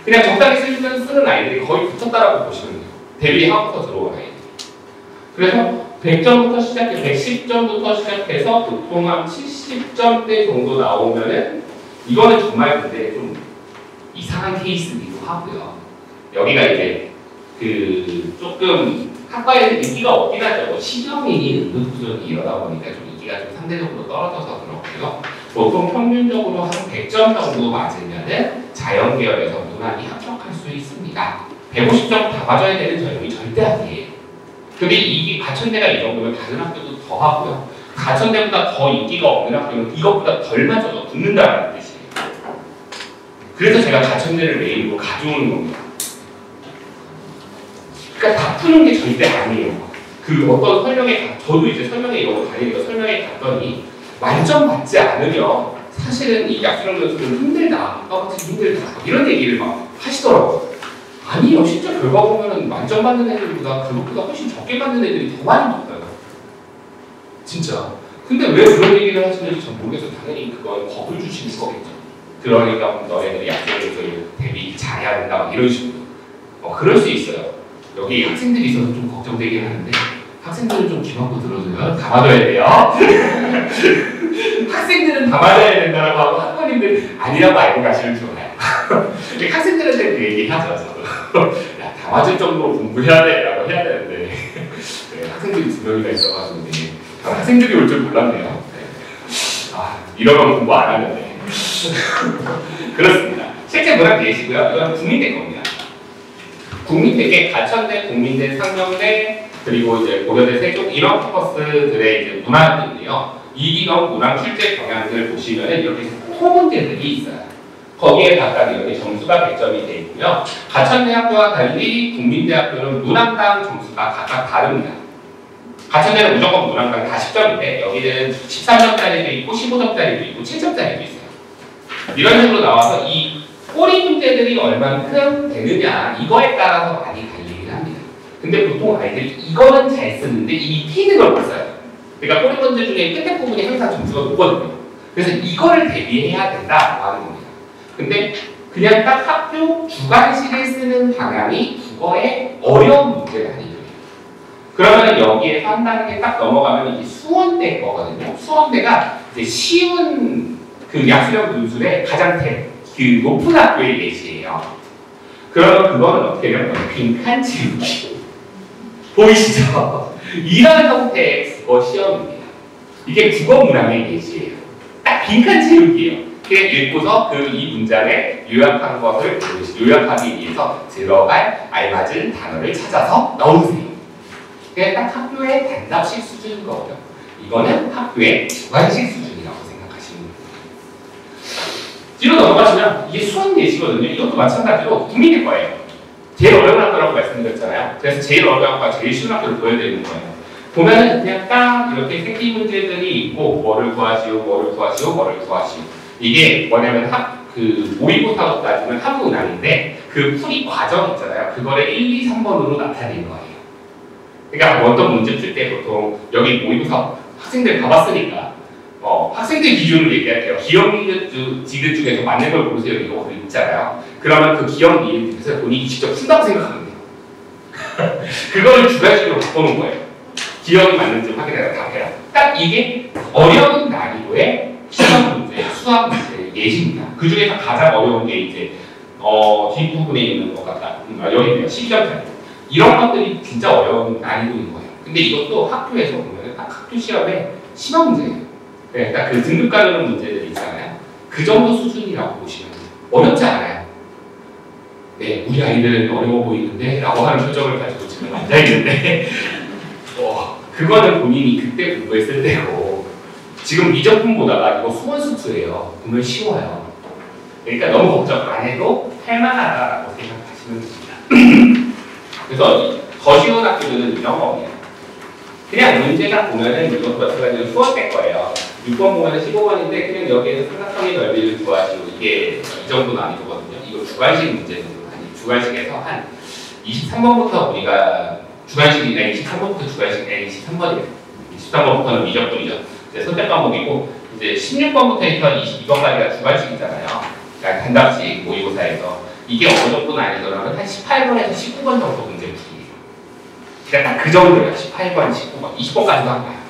그냥 적당히 쓰는 아이들이 거의 붙었다라고 보시면 돼요. 대비하고서 들어온 아이들. 그래서 100점부터 시작해 110점부터 시작해서 보통 한 70점대 정도 나오면은 이거는 정말 근데 좀 이상한 케이스이기도 하고요. 여기가 이제 그 조금 학과에서 인기가 없긴 하죠. 시정이니 응급부전이 이러다 보니까 좀 인기가 좀 상대적으로 떨어져서 그렇고요. 보통 평균적으로 한 100점 정도 맞으면은 자연계열에서 무난히 합격할 수 있습니다. 150점 다 맞아야 되는 전형이 절대 아니에요. 근데 이게 가천대가 이 정도면 다른 학교도 더 하고요. 가천대보다 더 인기가 없는 학교는 이것보다 덜 맞아도 붙는다는 뜻이에요. 그래서 제가 가천대를 메인으로 가져오는 겁니다. 그러니까 다 푸는 게 절대 아니에요. 그 어떤 설명에 저도 이제 설명에 이런 거 다니니까 설명에 갔더니 만점 받지 않으면 사실은 이 약수령 논술은 힘들다, 아까같이 힘들다 이런 얘기를 막 하시더라고요. 아니요, 실제 결과 보면은 만점 받는 애들보다 그것보다 훨씬 적게 받는 애들이 더 많이 받아요. 진짜. 근데 왜 그런 얘기를 하시는지 전 모르겠어요. 당연히 그건 법을 주시는 거겠죠. 그러니까 너네들이 약수령 논술 대비 잘해야 된다 이런 식으로. 그럴 수 있어요. 여기 학생들이 있어서 좀 걱정되긴 하는데 학생들은 좀 귀 막고 들어줘요. 다 맞아야 돼요. 학생들은 다 맞아야 된다고 하고 학부모님들 아니라고 알고 가시면 좋아요. 학생들한테 그 얘기 하죠. 저도. 야, 다 맞을 정도로 공부해야 돼 라고 해야 되는데 네, 학생들이 2명이나 있어가지고 학생들이 올 줄 몰랐네요. 네. 이러면 공부 안 하는데 그렇습니다. 실제 문학 예시고요. 이건 국민대 겁니다. 국민대계 가천대, 국민대, 상명대, 그리고 이제 고려대, 세종 이런 캠퍼스들의 이제 문항인데요. 이기경 문항 출제 경향을 보시면 이렇게 소문제들이 있어요. 거기에 각각 이렇게 점수가 100점이 되어 있고요. 가천대학교와 달리 국민대학교는 문항당 점수가 각각 다릅니다. 가천대는 무조건 문항당 다 10점인데 여기는 13점짜리도 있고 15점짜리도 있고 7점짜리도 있어요. 이런 식으로 나와서 이 꼬리 문제들이 얼만큼 되느냐 이거에 따라서 많이 갈리긴 합니다. 근데 보통 아이들이 이거는 잘 쓰는데 이 튀는 걸 못 써요. 그러니까 꼬리 문제 중에 끝에 부분이 항상 점수가 높거든요. 그래서 이거를 대비해야 된다고 하는 겁니다. 근데 그냥 딱 학교 주관식을 쓰는 방향이 국어의 어려운 문제가 아니에요. 그러면 여기에서 한 단계 딱 넘어가면 이게 수원대 거거든요. 수원대가 이제 쉬운 그 약수령 분술의 가장 그 높은 학교의 예시예요. 그러면 그거는 어떻게 되면 빈칸 채우기. 보이시죠? 이런 형태의 국어 시험입니다. 이게 국어 문항의 예시예요. 딱 빈칸 채우기예요. 그냥 읽고서 이 문장에 요약한 것을 요약하기 위해서 들어갈 알맞은 단어를 찾아서 넣으세요. 그냥 딱 학교의 단답식 수준인 거고요. 이거는 학교의 주관식 수준이라고 생각하시면 됩니다. 뒤로 넘어가시면 이게 수원 예시거든요. 이것도 마찬가지로 국민일 거예요. 제일 어려운 학교라고 말씀드렸잖아요. 그래서 제일 어려운 학교와 제일 쉬운 학교를 보여드리는 거예요. 보면은 그냥 딱 이렇게 생긴 문제들이 있고 뭐를 구하시오, 뭐를 구하시오, 뭐를 구하시오. 이게 뭐냐면 모의고사로 따지면 학부 문항인데 그 풀이 과정 있잖아요. 그거를 1, 2, 3번으로 나타내는 거예요. 그러니까 어떤 문제 풀 때 보통 여기 모의고사 학생들 가봤으니까 학생들 기준으로 얘기할게요. 기억, 니은, 지읒 중에서 맞는 걸 고르세요. 이거 있잖아요. 그러면 그 기억, 니은 중에서 본인이 직접 푼다고 생각하면 돼요. 그거를 주관식으로 바꿔놓은 거예요. 기억이 맞는지 확인해서 답해라. 딱 이게 어려운 난이도의 시험 문제, 수학 문제 예시입니다. 그 중에서 가장 어려운 게 이제 뒷부분에 있는 것 같다. 여기 있네요. 12점짜리. 이런 것들이 진짜 어려운 난이도인 거예요. 근데 이것도 학교에서 보면 딱 학교 시험에 심한 문제예요. 네, 딱 그 등급 가르는 문제들이 있잖아요. 그 정도 수준이라고 보시면 돼요. 어렵지 않아요. 네, 우리 아이들은 어려워 보이는데 라고 하는 표정을 가지고 지금 앉아있는데 그거는 본인이 그때 공부했을 때고 지금 미적분 보다가 이거 수원수투예요. 보면 쉬워요. 그러니까 너무 걱정 안 해도 할만하다라고 생각하시면 됩니다. 그래서 더 쉬운 학교들은 이런 거예요. 그냥 문제가 보면은 이것도 마찬가지로 수원대 거예요. 6번 보면은 15번인데 그냥 여기에는 삼각형의 넓이를 구하시고 이게 이 정도 난이도거든요. 이거 주관식 문제는 아니 주관식에서 한 23번부터 우리가 주관식이 23번부터 주관식 23번이에요. 23번부터는 미적분이죠. 이제 선택 과목이고 이제 16번부터 해서 22번까지가 주관식이잖아요. 그러니까 단답식 모의고사에서 이게 어느 정도 난이도라면 한 18번에서 19번 정도 문제 풀이에요. 그냥 딱 그 정도예요. 18번, 19번, 20번까지도 한 거예요.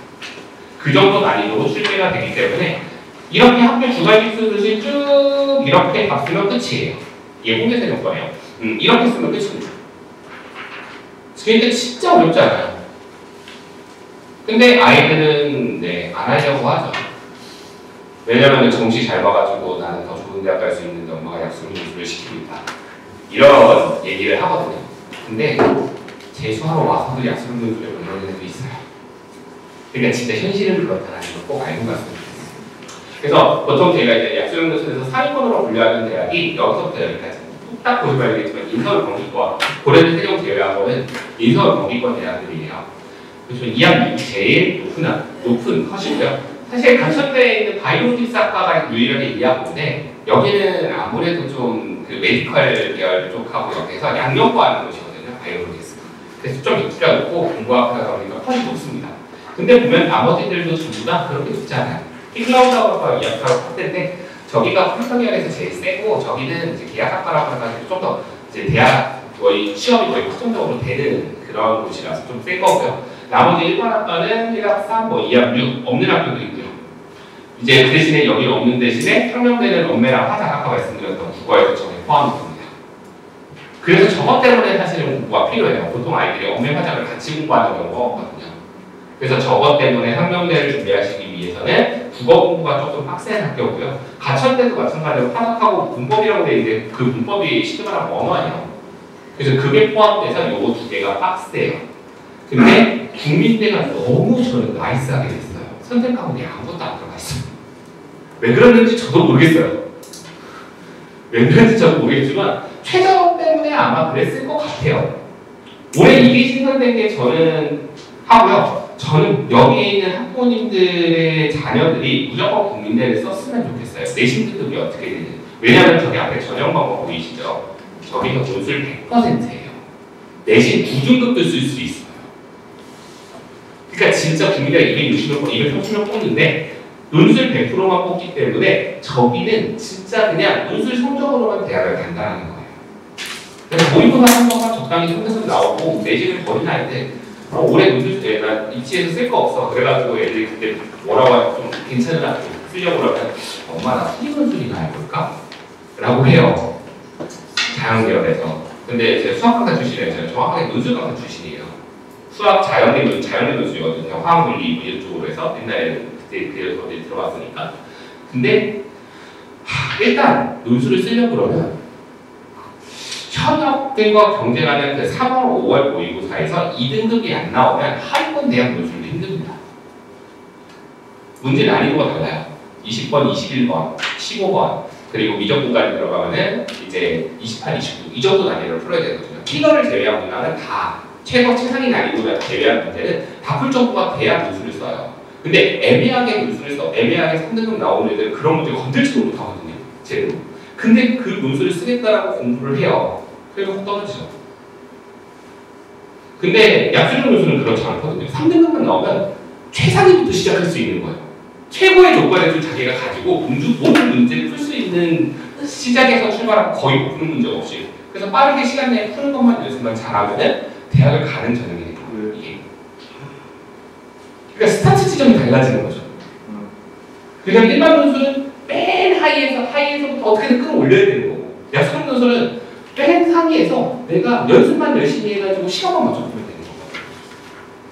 그 정도 난이도로 출제가 되기 때문에 이렇게 학교 주관식 쓰듯이 쭉 이렇게 다 쓰면 끝이에요. 이게 홍대 세는 거예요. 이렇게 쓰면 끝입니다. 근데 진짜 어렵지 않아요. 근데 아이들은 안 하려고 하죠. 왜냐면 정시 잘 봐가지고 나는 더 좋은 대학 갈 수 있는데 엄마가 약속 준비를 시키고 있다. 이런 얘기를 하거든요. 근데 재수하러 와서도 약속 준비를 보는 애도 있어요. 그러니까 진짜 현실은 그렇다는 걸 꼭 알고 갔으면 좋겠어요. 그래서 보통 제가 이제 약수연구소에서 상위권으로 분류하는 대학이 여기서부터 여기까지 딱 보시면 알겠지만 인서울 경기권, 고려대 세종 제외한 거는 인서울 경기권 대학들이에요. 그래서 이 학년이 제일 높은 컷이고요. 사실 간천대에 있는 바이오로직스 학과가 유일하게 이 학부인데 여기는 아무래도 좀 그 메디컬 계열 쪽하고 옆에서 양력과 하는 곳이거든요. 바이오로직스가. 그래서 좀 인기가 높고 공부학과다 보니까 컷이 높습니다. 근데 보면 나머지들도 전부 다 그렇게 높지 않아요. 힐라우다가 이학과라고 할 텐데 저기가 컴퓨터계열에서 제일 세고 저기는 이제 계약학과라고 해가지고 좀 더 이제 대학 거의 시험이 거의 확정적으로 되는 그런 곳이라서 좀 센 거고요. 나머지 일반학과는 1학 3, 2학 6 없는 학교도 있고요. 이제 그 대신에 여기 없는 대신에 상명대는 엄매랑 화작 아까 말씀드렸던 국어에서 저게 포함이 됩니다. 그래서 저것 때문에 사실은 공부가 필요해요. 보통 아이들이 엄매 화작을 같이 공부하는 경우가 없거든요. 그래서 저것 때문에 상명대를 준비하시기 위해서는 국어 공부가 조금 빡센 학교고요. 가천대도 마찬가지로 화작하고 문법이라고 되어 있는데 그 문법이 쉽게 말하면 언어예요. 그래서 그게 포함돼서 요거 두 개가 빡세요. 근데 국민대가 너무 저는 나이스하게 됐어요. 선택 과목에 아무것도 안 들어가 있어요. 왜 그랬는지 저도 모르겠어요. 왜 그랬는지 저도 모르겠지만 최저 때문에 아마 그랬을 것 같아요. 올해 이게 신설된 게 저는 하고요. 저는 여기에 있는 학부모님들의 자녀들이 무조건 국민대를 썼으면 좋겠어요. 내신 등급이 어떻게 되는지. 왜냐하면 저기 앞에 전형 방법 보이시죠? 저기가 논술 100%예요. 내신 9등급도 쓸 수 있어요. 그러니까 진짜 국민대가 260명, 230명 뽑는데 논술 100%만 뽑기 때문에 저기는 진짜 그냥 논술 성적으로만 대학을 간다는 거예요. 그래서 모의고사 한 번만 적당히 성적도 나오고 내신을 버리나 했는데 올해 논술 나 입시에서 쓸 거 없어. 그래가지고 애들이 그때 뭐라고 하면 좀 괜찮은 학교 쓰려고 그러면 엄마 나 수리 논술이나 해볼까? 라고 해요. 자연계열에서. 근데 제가 수학강사 출신이에요. 제가 정확하게 논술강사 출신이에요. 수학 자연계 논술이거든요. 화학물리 뭐 이런 쪽으로 해서 옛날에 그때 그래서 들어봤으니까. 근데 일단 논술을 쓰려고 그러면 현역들과 경쟁하는 그 3월, 5월 모의고사에서 2등급이 안 나오면 하위권 대학 논술도 힘듭니다. 문제 난이도가 달라요. 20번, 21번, 15번 그리고 미적분까지 들어가면은 이제 28, 29 이 정도 난이도를 풀어야 되거든요. 피거를 제외한 문항은 다 최상위 난이도를 제외한 문제는 다 풀 정도가 돼야 논술을 써요. 근데 애매하게 논술을 써, 애매하게 3등급 나오는 애들은 그런 문제 건들지도 못하거든요. 제대로. 근데 그 논술을 쓰겠다라고 공부를 해요. 그래서 확 떨어지죠. 근데 약수령 논술은 그렇지 않거든요. 3등급만 나오면 최상위부터 시작할 수 있는 거예요. 최고의 조건을 자기가 가지고 모든 문제를 풀 수 있는 시작에서 출발하고 거의 못 푸는 문제 없이. 그래서 빠르게 시간 내에 푸는 것만 연습만 잘하면은 대학을 가는 전형이 돼요. 이게. 그러니까 스타트 지점이 달라지는 거죠. 그냥 일반 논술은 맨 하이에서부터 어떻게든 끌어올려야 되는 거고, 약수령 논술은 맨 상위에서 내가 연습만 열심히 해가지고 시간만 맞춰보면 되는 거거든요.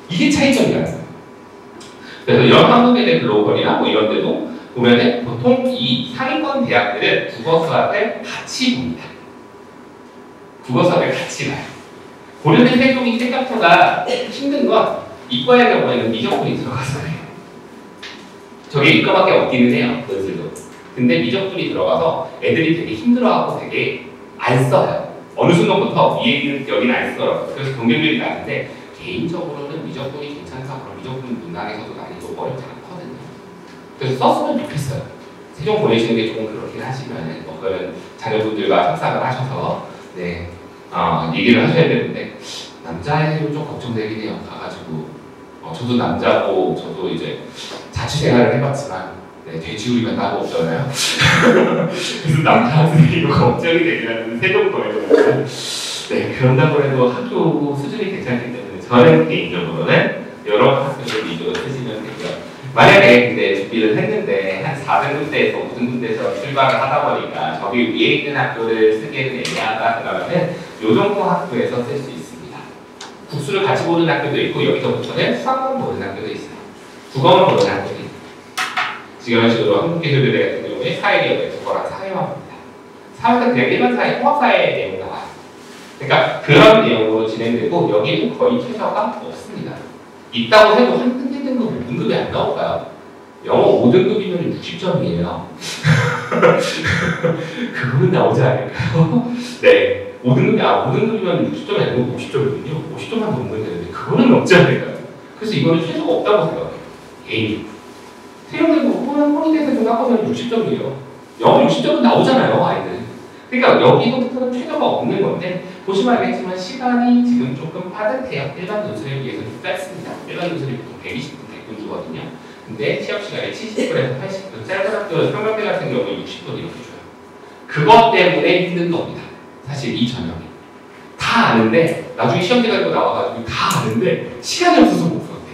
이게 차이점이라는 거예요. 그래서 이런 한국의 글로벌이나 뭐 이런 데도 보면은 보통 이 상위권 대학들은 국어 수학을 같이 봅니다. 국어 수학을 같이 봐요. 고려대 세종이 생각보다 힘든 건 이과의 경우에는 미적분이 들어가서 해요. 저게 이과밖에 없기는 해요. 논술도. 근데 미적분이 들어가서 애들이 되게 힘들어하고 되게 안 써요. 어느 순간부터 위에 있는 여기는 안 써요. 그래서 경쟁률이 낮은데 개인적으로는 미적분이 괜찮다. 그럼 미적분 문항에서도 난이도 어렵지 않거든요. 그래서 썼으면 좋겠어요. 세종 보내시는 게 조금 그렇긴 하시면 그거는 자녀분들과 협상을 하셔서 네 얘기를 하셔야 되는데 남자애들은 좀 걱정되긴 해요. 가가지고 저도 남자고 저도 이제 자취생활을 해봤지만 네, 돼지우리가 따로 없잖아요. 그래서 남자들이 이거 걱정이 되긴 하는데 세종 보내거든요. 네, 그런다고 해도 학교 수준이 괜찮기 때문에 저는 개인적으로는 여러 학교를 위주로 쓰시면 되고요. 만약에 근데 준비를 했는데 한 4등급대에서 5등급대에서 출발을 하다 보니까 저기 위에 있는 학교를 쓰기에는 애매하다 그러면은 요 정도 학교에서 쓸 수 있습니다. 국수를 같이 보는 학교도 있고 여기서부터는 수학만 보는 학교도 있어요. 국어만 보는 학교도 있어요. 지금 이런 식으로 한국기술대대 같은 경우에 사회계열의 국어랑 사회화입니다. 사회는 그냥 일반 사회, 통합사회 내용 나와요. 그러니까 그런 내용으로 진행되고 여기는 거의 최저가 없습니다. 있다고 해도 한 1등급, 5등급이 안 나올까요? 영어 5등급이면 60점이에요. 그거는 나오지 않을까요? 네. 5등급이면 60점이 아니고 50점이거든요. 50점만 넘으면 되는데 그거는 넘지 않을까요? 그래서 이거는 최저가 없다고 생각해요. 개인이. 세종대도 홍익대에서 좀 깎으면 60점이에요. 영어 60점은 나오잖아요, 아이들. 그러니까 여기서부터는 최저가 없는 건데 보시면 알겠지만 시간이 지금 조금 빠듯해요. 일반 논술에 비해서 좀 짧습니다. 일반 논술이 보통 120분 100분 주거든요. 근데 시험 시간이 70분에서 80분, 짧은 학교 상반대 같은 경우는 60분 이렇게 줘요. 그것 때문에 힘든 겁니다. 사실 이 전형이. 다 아는데 나중에 시험 기다리고 나와가지고 다 아는데 시간이 없어서 못 풀었대.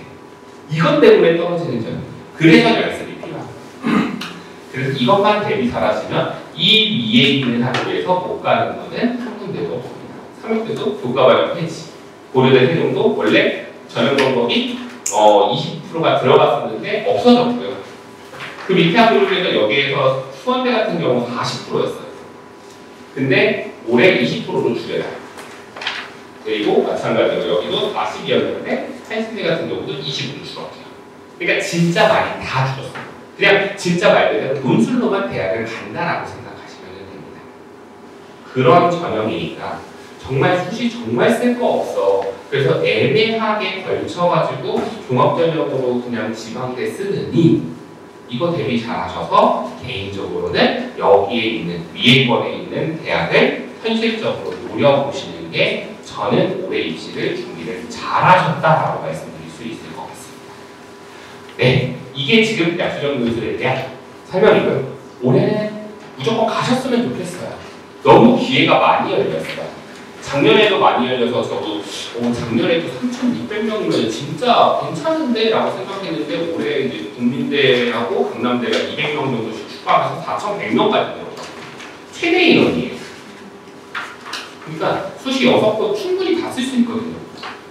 이것 때문에 떨어지는 전형. 그래서 연습이 필요합니다. 그래서 이것만 대비 잘하시면 이 위에 있는 학교에서 못 가는 거는 한군데도 없습니다. 삼육대도 교과반영 폐지. 고려대 세종도 원래 전형 방법이 20%가 들어갔었는데 없어졌고요. 그 밑에 학교 중에서 여기에서 수원대 같은 경우 40%였어요. 근데 올해 20%로 줄여요. 그리고 마찬가지로 여기도 40이었는데 한신대 같은 경우도 20으로 줄었어요. 그러니까 진짜 많이 다 줄었어요. 그냥 진짜 말 그대로 논술로만 대학을 간다라고 생각하시면 됩니다. 그런 전형이니까 정말 수시 정말 쓸 거 없어. 그래서 애매하게 걸쳐가지고 종합전형으로 그냥 지방대 쓰느니 이거 대비 잘하셔서 개인적으로는 여기에 있는 위에권에 있는 대학을 현실적으로 노려보시는 게 저는 올해 입시를 준비를 잘하셨다라고 말씀드릴 수 있을 것 같습니다. 네, 이게 지금 약수정 논술에 대한 설명이고요. 올해는 무조건 가셨으면 좋겠어요. 너무 기회가 많이 열렸어요. 작년에도 많이 열려서 저도 작년에도 3,600명이면 진짜 괜찮은데? 라고 생각했는데 올해 이제 국민대하고 강남대가 200명 정도씩 추가해서 4,100명까지 돼요. 최대 인원이에요. 그러니까 수시 6건 충분히 다 쓸 수 있거든요.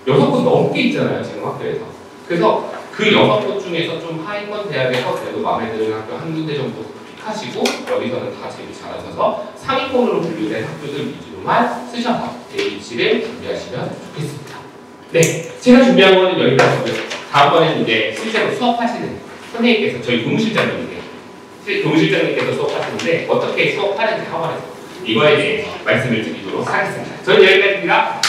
6건 넘게 있잖아요, 지금 학교에서. 그래서 그 6곳 중에서 좀 하위권 대학에서 그래도 마음에 드는 학교 한 군데 정도 픽하시고 여기서는 다 제일 잘하셔서 상위권으로 분류된 학교들 위주로만 쓰셔서 AH를 준비하시면 좋겠습니다. 네, 제가 준비한 거는 여기까지고요. 다음번에는 이제 실제로 수업하시는 선생님께서 저희 교무실장님께서 수업하시는데 어떻게 수업하는지 학원에서 이거에 대해 말씀을 드리도록 하겠습니다. 저는 여기까지입니다.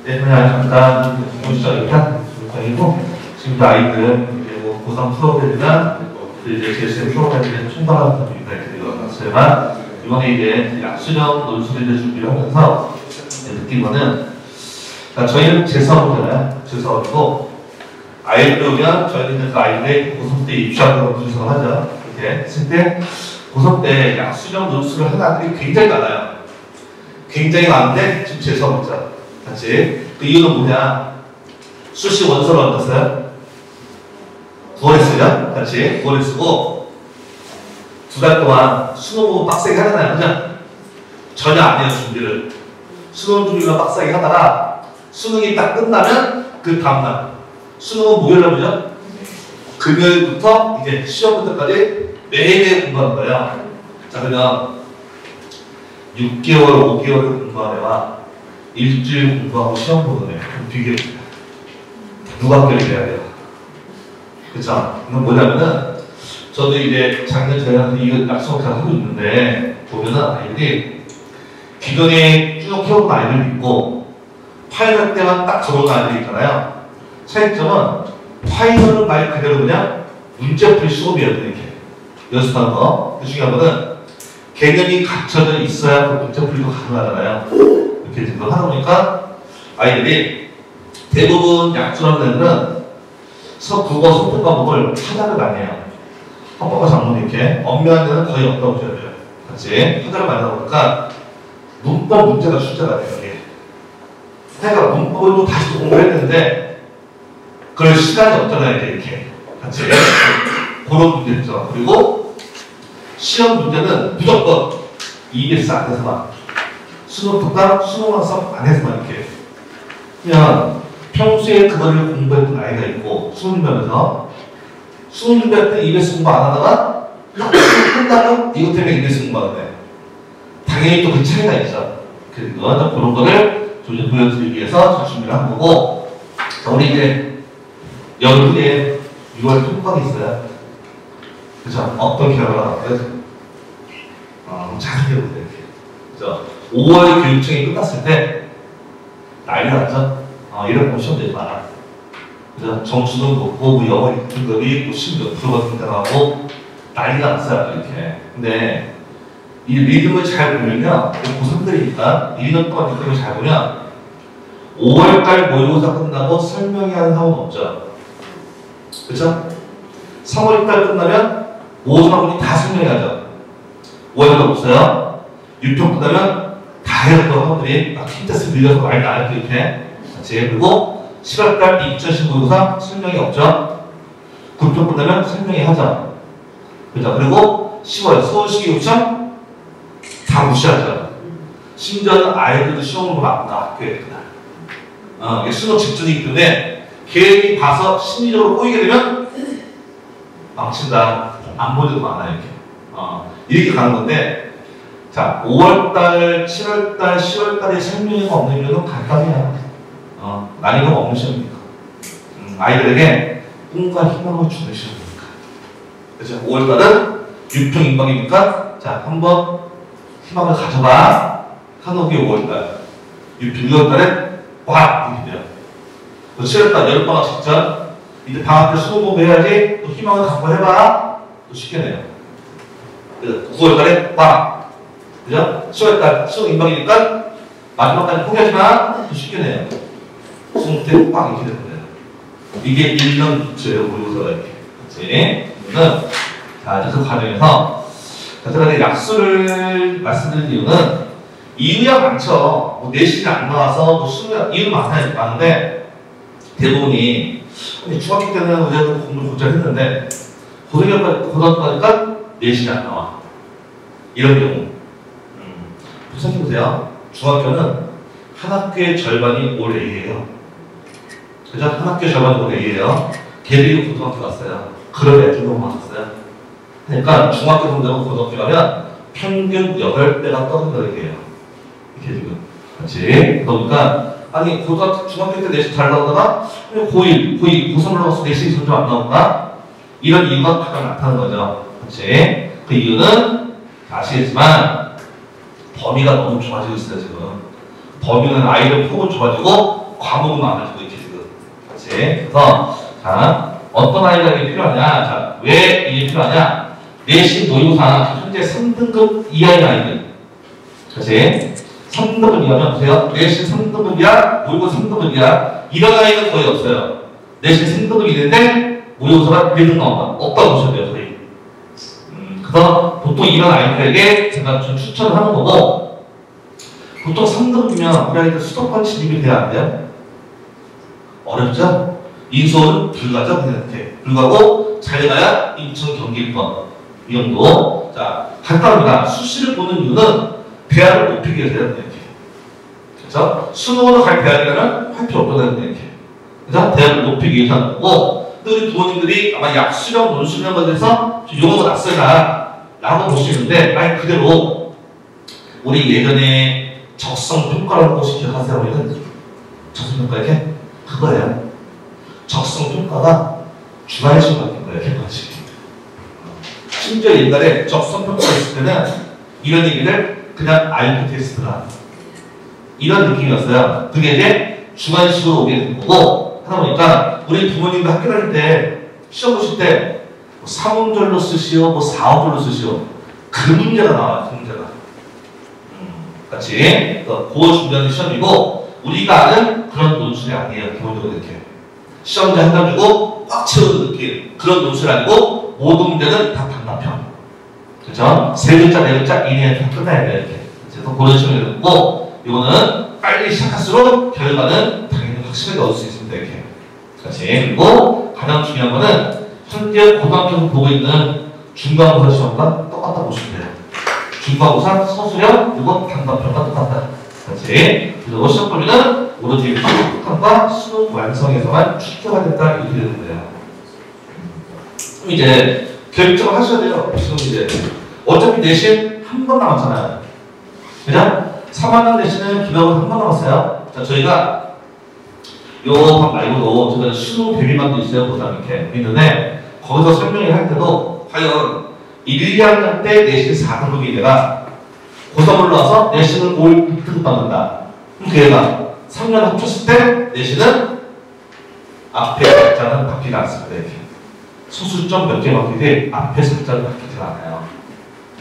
네, 그냥 잠깐 보시죠. 일단 지금 아이들은 이제 뭐 고3 수업들이나 이제 JSM 수업들에 충분한 분위기가 있었지만 이번에 이제 약수정 논술을 준비를 하면서 느낀 거는 저희는 제4업이잖아요. 제4업이고 아이들 오면 저희는 그 아이들의 고3 때 입시학으로 분석을 하죠. 이렇게 했을 때 고3 때 약수정 논술을 하는 아이들이 굉장히 많아요. 굉장히 많은데 지금 제4업이죠. 같이. 그 이유는 뭐냐? 수시 원서를 얻었어요? 9월에 쓰죠? 같이. 9월에 쓰고 2달 동안 수능 보고 빡세게 하잖아요. 그죠? 전혀 안 해요, 준비를. 수능 준비만 빡세게 하다가 수능이 딱 끝나면 그 다음날. 수능은 목요일날 보죠? 금요일부터 이제 시험부터까지 매일매일 공부하는 거예요. 자, 그러면 6개월, 5개월 공부한 애와 일주일 공부하고 시험 보는 애 비교해봅니다. 누가 학교를 해야 돼요? 그쵸? 이건 뭐냐면은 저도 이제 작년 제가 이거 약속을 잘 하고 있는데 보면은 아이들이 기존에 쭉 해온 아이들 있고 파이널 때만 딱 적은 아이들 있잖아요. 차이점은 파이널은 말 그대로 그냥 문제풀이 수업이에요. 이렇게 연습하는 거. 그 중요한 거는 개념이 갖춰져 있어야 그 문제풀이도 가능하잖아요. 이렇게 지금 하다 보니까 아이들이 대부분 약수하는 애들은 국어 소통 과목을 하자를 많이 해요. 헌법과 작문 이렇게 엄밀한 데는 거의 없다고 보셔야 돼요. 같이 하자를 많이 하다 보니까 문법 문제가 출제가 돼요. 이게. 내가 문법을 또 다시 공부했는데 그럴 시간이 없잖아요. 이렇게 같이 그런 문제 있죠. 그리고 시험 문제는 무조건 EBS 안에서만 수능 특강, 수능 학습 안에서만 이렇게 그냥 평소에 그거를 공부했던 아이가 있고 수능 준비하면서 수능 준비할 때 EBS 공부 안 하다가 끝나면 이것 때문에 EBS 공부하는데 당연히 또 그 차이가 있죠. 그래서 그런 거를 좀 보여드리기 위해서 준비를 한 거고 자, 우리 이제 여름에 6월 통과가 있어요. 그죠? 어떤 결과가 잘 생겨보세요. 그죠? 5월 교육청이 끝났을 때 난리 났죠? 이런 거 시험 되지 마라. 그죠? 점수도 높고, 뭐 영어 등급이 뭐 16%가 등장하고 난리가 났어요. 이렇게. 근데 이 리듬을 잘 보면요, 고3들이니까 1년 동안 리듬을 잘 보면 5월달 모의고사 끝나고 설명회 하는 학원 없죠. 그쵸? 3월달 끝나면 모든 학원이 다 설명해야죠. 5월달 없어요. 6편 끝나면 다 해야 또 학원들이 막 킨테스 밀려서 많이 나요. 이렇게. 그리고 10월달 2010 모의고사 설명이 없죠. 9편 끝나면 설명회 하죠. 그죠? 그리고 10월 서울시기 요청 다 무시하죠. 심지어는 아이들도 시험을 보면 안 가, 학교에 그날. 이게 수능 직전이기 때문에 걔들이 봐서 심리적으로 꼬이게 되면 망친다. 안 보여도 많아요, 이렇게. 이렇게 가는 건데, 자, 5월달, 7월달, 10월달에 설명회가 없는 이유는 간단해요. 난이도가 없는 시험이니까. 아이들에게 꿈과 희망을 주는 시험이니까. 그렇죠? 5월달은 6평 인방이니까, 자, 한번 희망을 가져봐. 하는 게 5월달. 6월달에 와! 이렇게 돼요. 7월달 여름방학 직전, 이제 방학 때 수능 공부해야지 또 희망을 갖고 해봐. 또 쉽게 내요. 9월달에 와! 그죠? 10월달 수능 인방이니까 마지막까지 포기하지 마. 또 쉽게 내요. 수능 때 꽉 이렇게 되는 거예요. 이게 1년 부처예요, 모의고사가 이렇게. 그치? 그러면, 자, 이제 그 과정에서 제가 약수를 말씀드린 이유는 이유야 많죠. 뭐 내신이 안 나와서 뭐 수능 이유 많은데 대부분이 중학교 때는 우리가 공부를 곧잘 했는데 고등학교 가니까 내신이 안 나와. 이런 경우. 생각해보세요. 중학교는 한 학교의 절반이 올 A예요. 그죠? 한 학교의 절반이 올 A예요. 걔들이 고등학교 갔어요. 그런 애들 너무 많았어요. 그러니까 중학교 동작은 고등학교 가면 평균 8배가 떠든다 얘기예요. 이렇게 지금. 그렇지? 그러니까 아니 고등학교 중학교 때 내신 잘 나오다가 고1, 고2, 고3을 넘어서 내신이 점점 안 나온다? 이런 이유가 가장 나타나는 거죠. 그렇지? 그 이유는 아시겠지만 범위가 너무 좁아지고 있어요 지금. 범위는 아이들 폭은 좁아지고 과목은 많아지고 이렇게 지금. 그렇지? 그래서 자 어떤 아이가 이게 필요하냐? 자 왜 이게 필요하냐? 내신 모의고사 현재 3등급 이하의 아이들. 그렇지? 3등급 이하면 보세요. 내신 3등급 이하, 모의고사 3등급 이하. 이런 아이는 거의 없어요. 내신 3등급이 있는데 모의고사가 1등 나온다. 없다고 보셔야 돼요, 거의. 그래서 보통 이런 아이들에게 제가 좀 추천을 하는 거고, 보통 3등급이면 우리 아이들 수도권 진입이 돼야 안 돼요? 어렵죠? 인수는 불가죠, 그냥 불가고 잘 가야 인천 경기권 이 정도. 자, 간단합니다. 수시를 보는 이유는 대학을 높이기 위해서요, 이렇게. 그렇죠? 수능으로 갈 대학이라면 할 필요 없거든요, 이렇게. 그죠? 대학을 높이기 위해서 하는 거고, 근데 우리 부모님들이 아마 약수령, 논술령 것에서 용어가 낯설다 라고 보시는데 말 그대로 우리 예전에 적성평가라는 것이 기억하세요? 우리는 적성평가 이렇게 그거예요. 적성평가가 주관식 바뀐 거예요. 객관식. 심지어 옛날에 적성평가 했을 때는 이런 얘기를 그냥 IQ 테스트다 이런 느낌이었어요. 그게 이제 주관식으로 오게 된 거고, 하다 보니까 우리 부모님도 학교 다닐 때 시험 보실 때 뭐 3음절로 쓰시오, 뭐 4음절로 쓰시오. 그 문제가 나와요. 그 문제가. 같이 그거 준비하는 시험이고, 우리가 아는 그런 논술이 아니에요. 기본적으로 이렇게 시험지 한 장 주고 꽉 채우는 느낌, 그런 논술이 아니고 모든 문제는 다 단답형. 그렇죠? 세 글자, 네 글자 이내에 다 끝나야 돼요. 이렇게. 그래서 그런 시험이 되고, 이거는 빨리 시작할수록 결과는 당연히 확실하게 얻을 수 있습니다. 이렇게. 같이. 그리고 가장 중요한 거는 현재 고등학교에서 보고 있는 중간고사 시험과 똑같다 보시면 돼요. 중간고사, 서술형, 그리고 단답형과 똑같다. 같이. 그리고 시험 범위는 오로지 합격과 수능 완성에서만 축소가 된다 이렇게 되는 거예요. 그럼 이제 결정을 하셔야 돼요. 지금 이제 어차피 내신 한 번 남았잖아요. 그죠? 3학년 내신은 기록은 한 번 남았어요. 자, 저희가 요 방 말고도 제가 수능 대비반도 있어요. 보다 이렇게 있는데 거기서 설명을 할 때도 과연 1, 2학년 때 내신 4등급이 내가 고3을 올라와서 내신을 5, 6등급 받는다. 그럼 그 애가 3년 합쳤을 때 내신은 앞에 숫자는 바뀌지 않습니다. 이렇게. 소수점 몇 개 바뀌지 앞에 숫자는 바뀌지 않아요.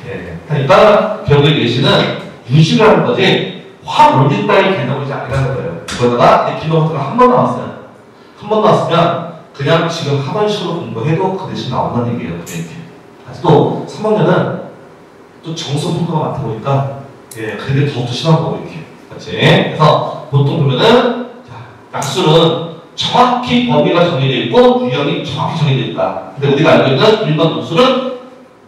예. 그러니까 결국에 내신은 유식을 하는 거지 확 올린다의 개념이 아니라는 거예요. 그러다가 기본부터가 한 번 나왔어요. 한 번 나왔으면 그냥 지금 하던 식으로 공부해도 그 대신 나온다는 얘기예요. 이렇게. 또 3학년은 또 정수 평가가 많다 보니까 예, 그게 더욱더 심한 거고 이렇게. 그렇지? 그래서 보통 보면은 약수는 정확히 범위가 정해져 있고 유형이 정확히 정해져 있다. 근데 우리가 알고 있는 일반 논술은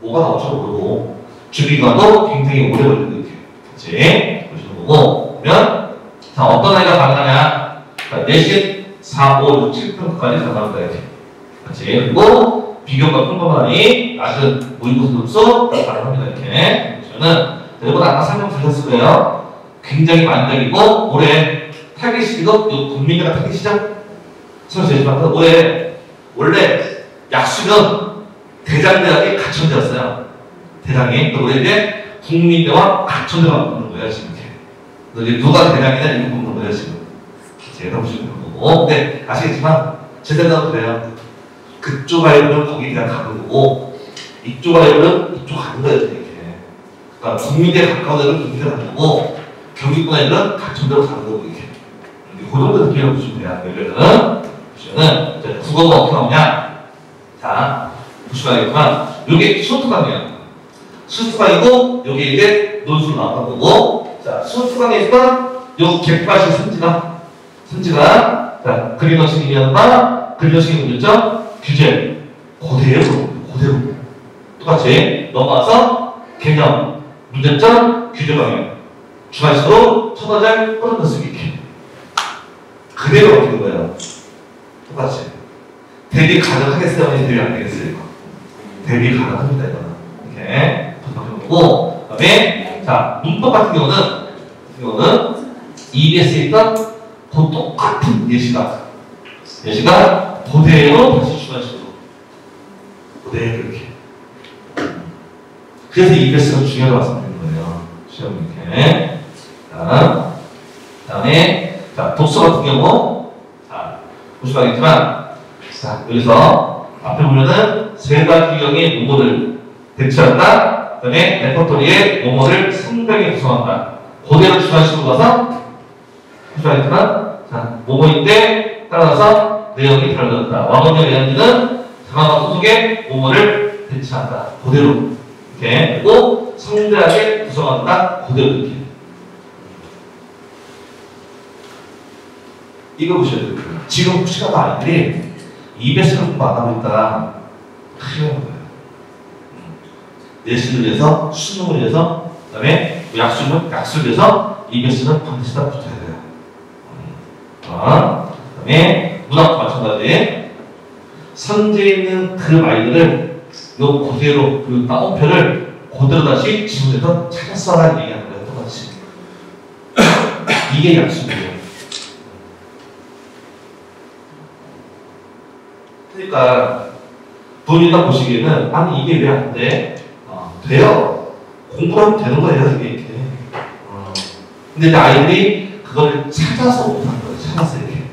뭐가 나올지 모르고 주기간도 굉장히 오래 걸리는 이렇게. 그렇지? 보시는 거고 그러면 자 어떤 아이가 가능하냐? 내신 4, 5, 6, 7등까지 가능합니다. 이렇게. 그렇지? 그리고 비교과 평범하니 낮은 모의고사 점수 가능합니다. 이렇게. 저는 여러분 아까 설명드렸을 거예요. 굉장히 만장이고 올해 타겟 시기도 국민대가 타겟이죠? 설명드렸지만 올해 원래 약수는 대장대학이 가천대였어요. 대장이. 올해 이제 국민대와 가천대가 붙는 거예요. 지금 이렇게. 이제 누가 대장이냐 이거 붙는 거예요. 지금. 제가 보시는 거고. 근데 아시겠지만 제 생각은 그래요. 그쪽 아이들은 거기 그냥 가는 거고 이쪽 아이들은 이쪽 가는 거예요. 이렇게. 그러니까 국민대 가까운 애들은 국민대 가는 거고 경기권 애들은 가천대로 가는 거고 이렇게. 그 정도 느낌을 보시면 돼요. 여기는 보시면은 국어가 어떻게 나오냐? 자 보시면 알겠지만 이게 수업특강이에요. 수업특강이고 여기 이제 논술 나왔던 거고 자 수업특강에 있으면 요 객관식 선지가 자 그린어식이었나 그린어식이 뭐였죠? 규제 그대로 똑같이 넘어와서 개념 문제점 규제 방향 중간식으로 천하장 허전한 쓰기 이렇게 그대로 바뀌는 거예요. 똑같이 대비 가능하겠어요? 아니면 대비 안 되겠어요? 대비 가능합니다. 이거는 이렇게 바뀌는 거고 그다음에 자 문법 같은 경우는 EBS에 있던 그 똑같은 예시가 그대로 다시 중간식으로 그대로 이렇게 그래서 EBS가 중요하다고 말씀드리는 거예요. 시험 이렇게 자 그다음에 자 독서 같은 경우 자 보시면 알겠지만 자 여기서 앞에 보면은 세 가지 유형의 모모를 대체한다. 그다음에 레퍼토리의 모모를 상당히 구성한다. 그대로 중간식으로 가서 보시면 알겠지만 자 모모인데 따라서 내용이 달라졌다. 왕원의 내용지는 자막과 소속의 모모를 대체한다. 그대로 이렇게 그리고 성대하게 구성한다. 그대로 이렇게 이거 보셔야 돼요. 지금 혹시라도 아이들이 EBS를 공부 안 하고 있다. 큰일 나는 거예요. 내신을 위해서, 수능을 위해서, 그 다음에 약수를 위해서 EBS는 반드시 다 붙어야 돼요. 그 다음에 문학도 마찬가지. 선지에 있는 그 아이들을 요 그대로, 그 따옴표를 그대로 다시 지문에서 찾아 써라 얘기하는 거예요. 똑같이. 이게 약수예요. 그러니까 본인이 딱 보시기에는 아니 이게 왜 안 돼? 돼요. 공부하면 되는 거예요. 이게 이렇게. 근데 이제 아이들이 그걸 찾아서 못하는 거예요. 찾아서 이렇게.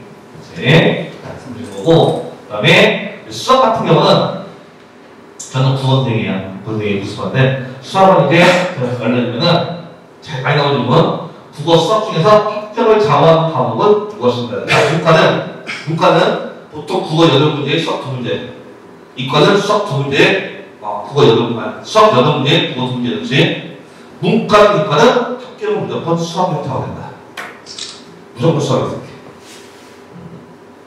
그렇지? 말씀드린 거고 그 다음에 수학 같은 경우는 저는 국어선생이에요. 국어선생이 무수한데 수학은 이제 알려주면은 제일 많이 나오는 건 국어 수학 중에서 학점을 좌우하는 과목은 무엇인가? 문과는 보통 국어 8문제, 수학 2문제. 이과는 수학 2문제, 국어 8문제, 수학 8문제, 국어 2문제 듯이. 문과는 이과는 학교는 무조건 수학이 좌우된다. 무조건 수학이 이렇게.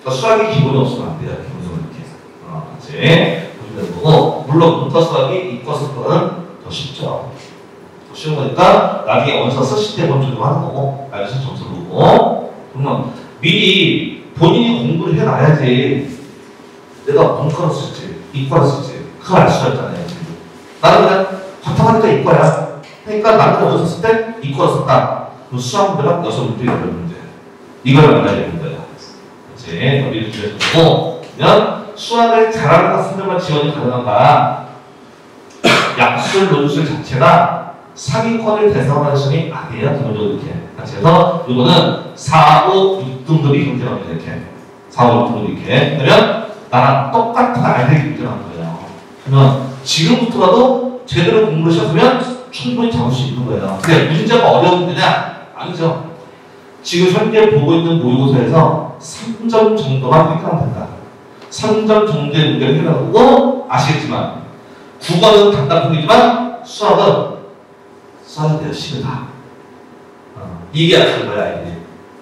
그러니까 수학이 기본이 없으면 안 돼요. 기본적으로 이렇게. 그렇지. 보시면 되는 거고, 물론 문과 수학이 이과 수학보다는 더 쉽죠. 더 쉬운 거니까 나중에 원서 쓰실 때 먼저 하는 거고, 알려서 점수 보고. 그러면 미리 본인이 공부를 해놔야지 내가 문과로 쓸지 이과로 쓸지 그걸 알 수가 있잖아요. 나는 그냥 과탐하니까 이과야. 그러니까 나는 어디서 쓸 때 이과로 썼다. 그럼 수학 문제가 6문제, 8문제 이걸 알아야 되는 거야. 그렇지? 미리 준비해주고 그러면 수학을 잘하는 학생들만 지원이 가능한가? 약술, 논술 자체가 상위권을 대상하는 시험이 아니에요. 기본적으로 이렇게. 그래서 이거는 4, 5, 6등급이 경쟁합니다. 이렇게. 4, 5, 6등급이 이렇게. 그러면 나랑 똑같은 아이들이 경쟁하는 거예요. 그러면 지금부터라도 제대로 공부를 시작하면 충분히 잡을 수 있는 거예요. 근데 문제가 어려운 데냐? 아니죠. 지금 현재 보고 있는 모의고사에서 3점 정도만 해결하면 된다. 3점 정도의 문제를 해결하고 아시겠지만 국어는 단답형이지만 수학은 써야 돼요. 시그다. 이게 아쉬운 거야.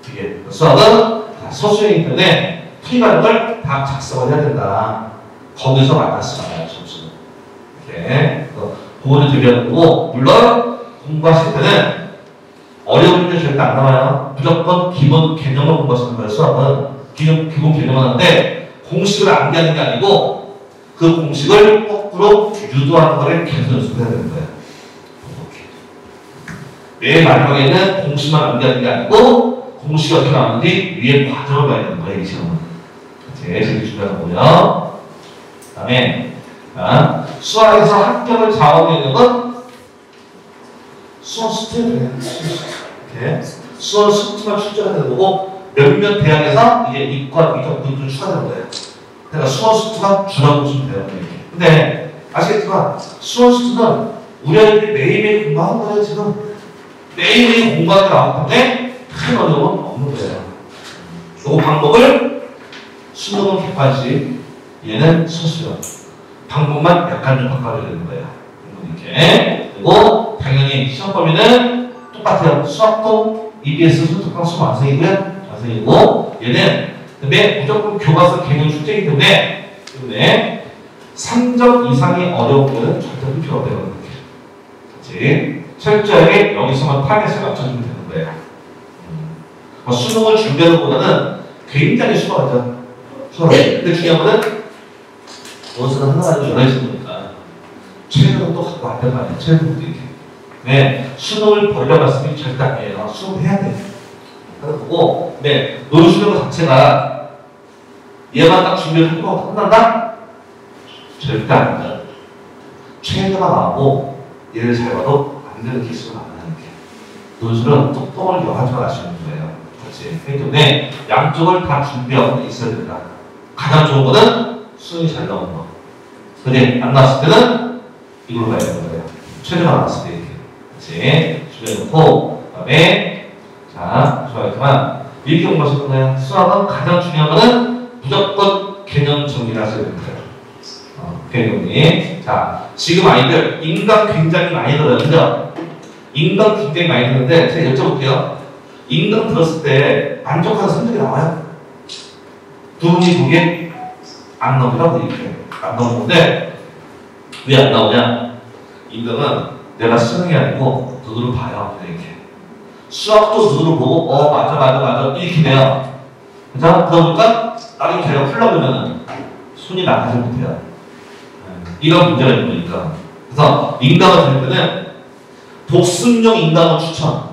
이게 수학은 서술형이기 때문에 풀이과정을 다 작성을 해야 된다. 거기서 마이너스 나와요. 점수는. 이렇게 그거를 대비하는 거고, 물론 공부하실 때는 어려운 문제 절대 안 나와요. 무조건 기본 개념을 공부하시는 거예요. 수학은 기본 개념을 하는데 공식을 암기하는 게 아니고 그 공식을 거꾸로 유도하는 거를 계속 연습해야 되는 거예요. 맨 마지막에는 공식만 암기하는 게 아니고 공식이 어떻게 나오는지 위에 과정을 봐야 되는 거예요. 이 시험은. 제일 중요한 거고요. 그 다음에 수학에서 합격을 좌우하고 있는 건 수원 스트예요. 이렇게 수원 스트만 출제가 되는 거고 몇몇 대학에서 이제 이과, 이쪽 분들 추가되는 거예요. 그러니까 수원 스트가 주라고 보시면 돼요. 근데 아시겠지만 수원 스트는 우리 아이들이 매일매일 공부하는 거예요. 지금 매일매일 공부하는 게 나오기 때문에 큰 어려움은 없는 거예요. 이 방법을 수능은 객관식, 얘는 서술형. 방법만 약간 좀 바꿔줘야 되는 거예요. 이렇게. 그리고 당연히 시험 범위는 똑같아요. 수학도 EBS 수특강 수능 완성이고요. 완성이고 얘는 근데 무조건 교과서 개념 출제이기 때문에 3점 이상이 어려운 거는 절대 필요 없대요. 그렇지? 철저하게 여기서만 타겟을 맞춰주면 되는 거예요. 수능을 준비하는 것보다는 굉장히 수월하죠. 수월하죠. 근데 중요한 거는 원서는 하나 가지고 여러 있는 거니까 최근은 또 갖고 안 되는 거 아니에요. 최근도 이렇게. 네, 수능을 벌려봤으면 절대 아니에요. 수능 해야 돼요. 하는 거고, 네, 논술형 자체가 얘만 딱 준비를 하고 끝난다? 절대 아닙니다. 최근가 나오고 얘를 잘 봐도 안 되는 케이스가 많아요. 논술은 뚜껑을 여가지고 아시는 거예요. 그렇지. 그렇기 때문에 양쪽을 다 준비하고 있어야 된다. 가장 좋은 거는 수능이 잘 나오는 거. 근데 안 나왔을 때는 이걸로 가야 되는 거예요. 최저가 나왔을 때 이렇게. 그렇지. 준비해놓고, 그 다음에, 자, 좋아했지만, 이렇게 공부하시는 거예요. 수학은 가장 중요한 거는 무조건 개념 정리를 하셔야 됩니다. 개념이. 자, 지금 아이들, 인강 굉장히 많이 들어요. 그죠? 인강 굉장히 많이 듣는데, 제가 여쭤볼게요. 인강 들었을 때 만족하는 성적이 나와요? 두 분이 보기에 안 나오더라고요. 이렇게. 안 나오는데 왜 안 나오냐? 인강은 내가 수능이 아니고 눈으로 봐요. 이렇게. 수학도 눈으로 보고 맞아 이렇게 돼요. 그죠? 그러니까 나중에 제가 풀려보면 손이 나가지 못해요. 이런 문제가 있는 거니까. 그래서 인강을 들을 때는 복습용 인강을 추천.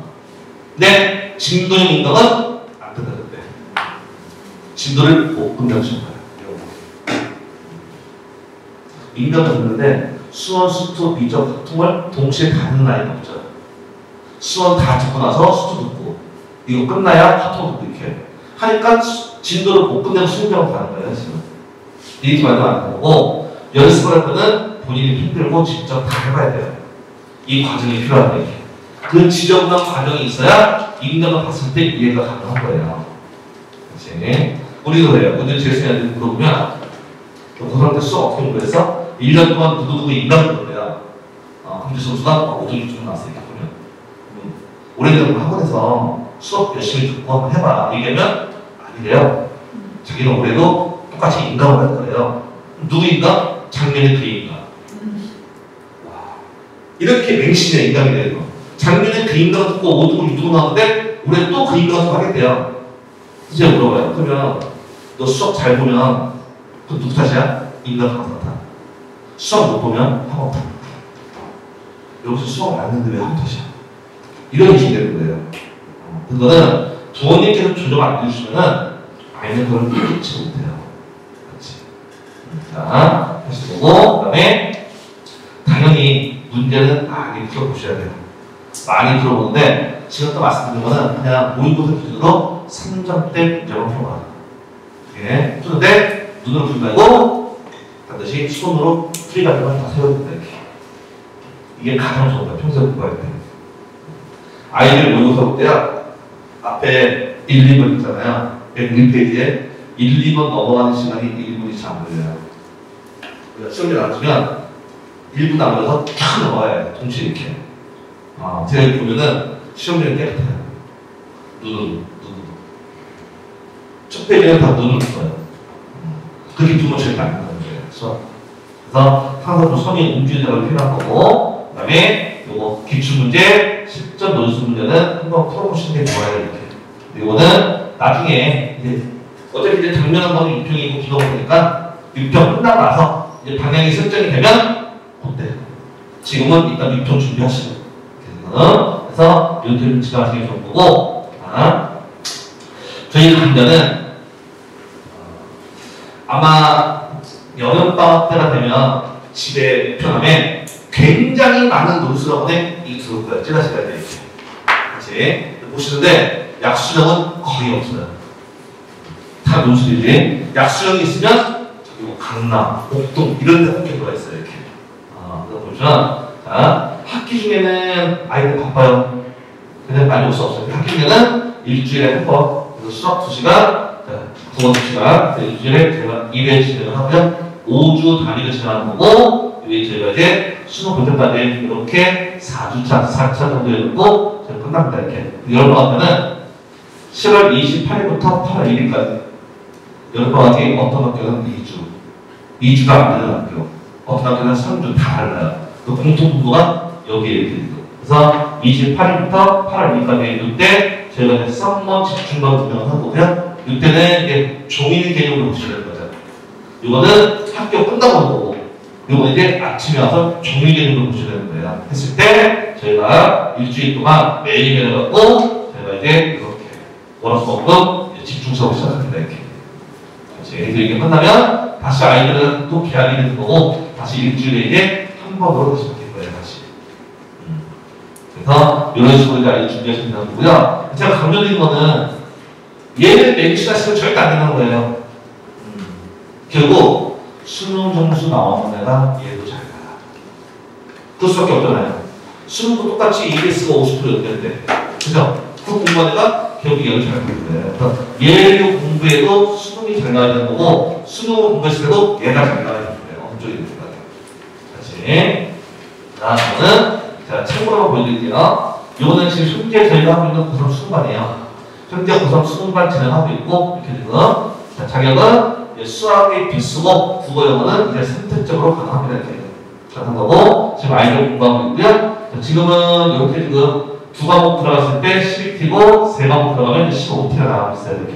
근데 진도용 인강은 안 된다. 진도를 못 끝내주는 거예요. 인강을 듣는데 수원, 수투, 미적, 학통을 동시에 다 듣는 아이가 없죠. 수원 다 듣고 나서 수투 듣고 이거 끝나야 학통 듣고 이렇게 하니까 진도를 못 끝내고 수능장을 가는 거예요. 지금 이렇게 말도 안 하고 연습을 할 때는 본인이 힘들고 직접 다 해봐야 돼요. 이 과정이 필요하다. 그 지저분한 과정이 있어야 인강을 봤을 때 이해가 가능한 거예요. 그렇지? 우리도 그래요. 근데 제 수행한테 물어보면 고3 때 수업 어떻게 공부했어? 1년 동안 누구 인강을 들었대요. 근데 점수가 5점 나왔어요. 이렇게 보면. 올해는 학원에서 수업 열심히 듣고 한번 해봐. 얘기하면 아니래요. 자기는 올해도 똑같이 인강을 할 거예요. 누구 인강? 작년에 그 인강. 이렇게 맹신의 인강이 돼요. 작년에 그 인강을 듣고 5등, 6등 나왔는데 올해 또 그 인강을 하겠대요. 이제 물어봐요. 그러면 너 수업 잘 보면 그 누구 탓이야? 인강 학원 탓. 수업 못 보면 학원 탓. 여기서 수업 안 했는데 왜 학원 탓이야? 이런 인식이 되는 거예요. 그거는 부모님께서 조정 안 해주시면은 아이는 그걸 깨닫지 못해요. 그렇지. 자, 다시 보고, 그 다음에 당연히 문제는 많이 풀어보셔야 돼요. 많이 풀어보는데 지금 또 말씀드린 거는 그냥 모의고사 기준으로 3점대 문제만 풀어봐요. 예, 푸는데 눈으로 풀지 말고 반드시 손으로 풀이 같은 걸 다 세워야 된다 이렇게. 이게 가장 좋은 거예요. 평소에 공부할 때. 아이들 모의고사 볼 때요. 앞에 1, 2번 있잖아요. 1페이지에 1, 2번 넘어가는 시간이 1분이 잘 안 걸려요. 시험지 나와주면 1분 남아서 탁 넘어가야 돼. 동시에 이렇게. 제가 보면은 시험지는 깨끗해요. 눈으로. 첫 페이지는 다 눈으로 써요. 그렇게 두번 절대 안 된다는 거예요. 그래서 항상 좀 손이 움직이는 걸 필요한 거고, 그 다음에 요거 기출문제, 10점 논술 문제는 한번 풀어보시는 게 좋아요. 이렇게. 이거는 나중에 이제 어차피 이제 작년 한 번은 6평이고 기도 보니까 6평 끝나고 나서 이제 방향이 설정이 되면 그때. 지금은 일단 6평 준비하시고. 그래서 이렇게 지나가시는 게 좋은 거고, 저희 강좌는 아마 여름방학 때가 되면 집에 편하면 굉장히 많은 논술학원에 이게 들어올 거예요. 찔러시가야 돼. 같이 보시는데 약수령은 거의 없어요. 다 논술이지. 약수령이 있으면 강남, 옥동 이런 데 함께 들어가 있어요. 이렇게. 그래서 보시면 학기 중에는 아이들 바빠요. 그냥 많이 올 수 없어요. 학기 중에는 일주일에 한 번, 그래서 수학 2시간, 국어 2시간, 일주일에 제가 2회 진행을 하고요. 5주 단위로 진행하는 거고, 여기 저희가 이제 수능 볼 때까지 이렇게 4주차, 4차 정도 해놓고 저희 끝납니다. 이렇게. 여름방학에는 10월 28일부터 8월 1일까지. 여름방학이 어떤 학교는 2주가 안 되는 학교, 어떤 학교는 3주 다 달라요. 그 공통분모가 여기에 이렇게 있고. 그래서 28일부터 8월 2일까지 이때 저희가 이제 썸머 집중반 운영을 하고요. 이때는 이제 종일 개념으로 보셔야 되는 거죠. 이거는 학교 끝나고 보고, 이거는 이제 아침에 와서 종일 개념으로 보셔야 되는 거예요. 했을 때 저희가 일주일 동안 매일 해갖고 저희가 이제 이렇게 월화수목금 집중 수업을 시작합니다. 이렇게. 그래서 이게 끝나면 다시 아이들은 또 개학이 되는 거고, 다시 일주일에 이제 한 번으로 다시 바뀔 거예요. 다시. 그래서 이런 식으로 이제 아이들 준비하시면 되는 거고요. 제가 강조드린 거는 얘는 내리시다시면 절대 안 되는 거예요. 결국 수능 점수 나오는 애가 얘도 잘 가요. 그럴 수밖에 없잖아요. 수능도 똑같이 EBS가 50%였는데, 그죠? 그 공부한 애가 결국 얘를 잘 가는 거예요. 그래서 얘를 공부해도 수능이 잘 나와야 되는 거고, 수능을 공부했을 때도 얘가 잘 나와야 되는 거예요. 어느 쪽이 되는 거예요. 같이. 다음은 제가 참고로 보여드릴게요. 이거는 지금 현재 저희가 하고 있는 고3 수능반이에요. 현재 고3 수능반 진행하고 있고, 이렇게 지금 자격은 수학이 필수고 국어 영어는 이제 선택적으로 가능합니다. 이렇게 가는 거고, 지금 아이들 공부하고 있고요. 지금은 이렇게 지금 2과목 들어갔을 때 12T고 3과목 들어가면 15T가 나가고 있어요. 이렇게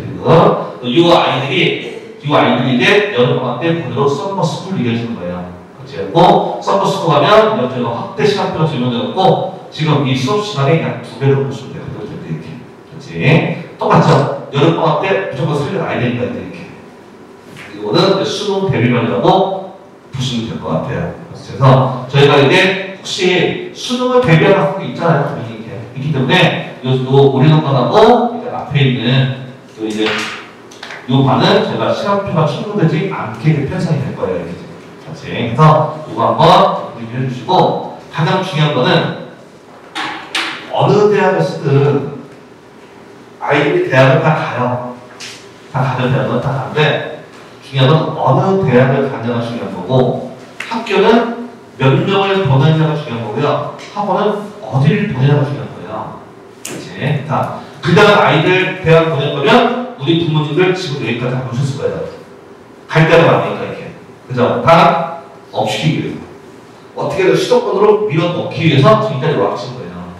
지금 이 아이들이 이제 여름방학 때 본으로 썸머 스쿨 이겨지는 거예요. 그렇고 썸머 스쿨 가면 이제 저희가 확대 시간표가 적용되었고, 지금 이 수업 시간이 약 2배로 보시면 돼요. 이렇게. 그렇지? 똑같죠? 여름방학 때 무조건 살려놔야 되니까 이렇게. 이거는 수능 대비반이라고 보시면 될 것 같아요. 그래서 저희가 이제 혹시 수능을 대비하는 학생이 있잖아요. 이렇게 있기 때문에 우리는 반하고 이제 앞에 있는 이제 이 반은 제가 시간표가 충분되지 않게 편성이 될 거예요. 이렇게. 같이. 그래서 이거 한번 리뷰해 주시고, 가장 중요한 거는 어느 대학을 쓰든 아이들이 대학을 다 가요. 다 가는 대학은 다 가는데, 중요한 건 어느 대학을 가느냐가 중요한 거고, 학교는 몇 명을 보내느냐가 중요한 거고요. 학원은 어디를 보내냐가 중요한 거예요. 그렇지? 자, 그 대학 아이들 대학 보낼 거면 우리 부모님들 지금 여기까지 안 오셨을 거예요. 갈 데가 많으니까 이렇게. 그죠? 다 업시키기 위해서. 어떻게든 수도권으로 밀어넣기 위해서 지금까지 와주신 거예요.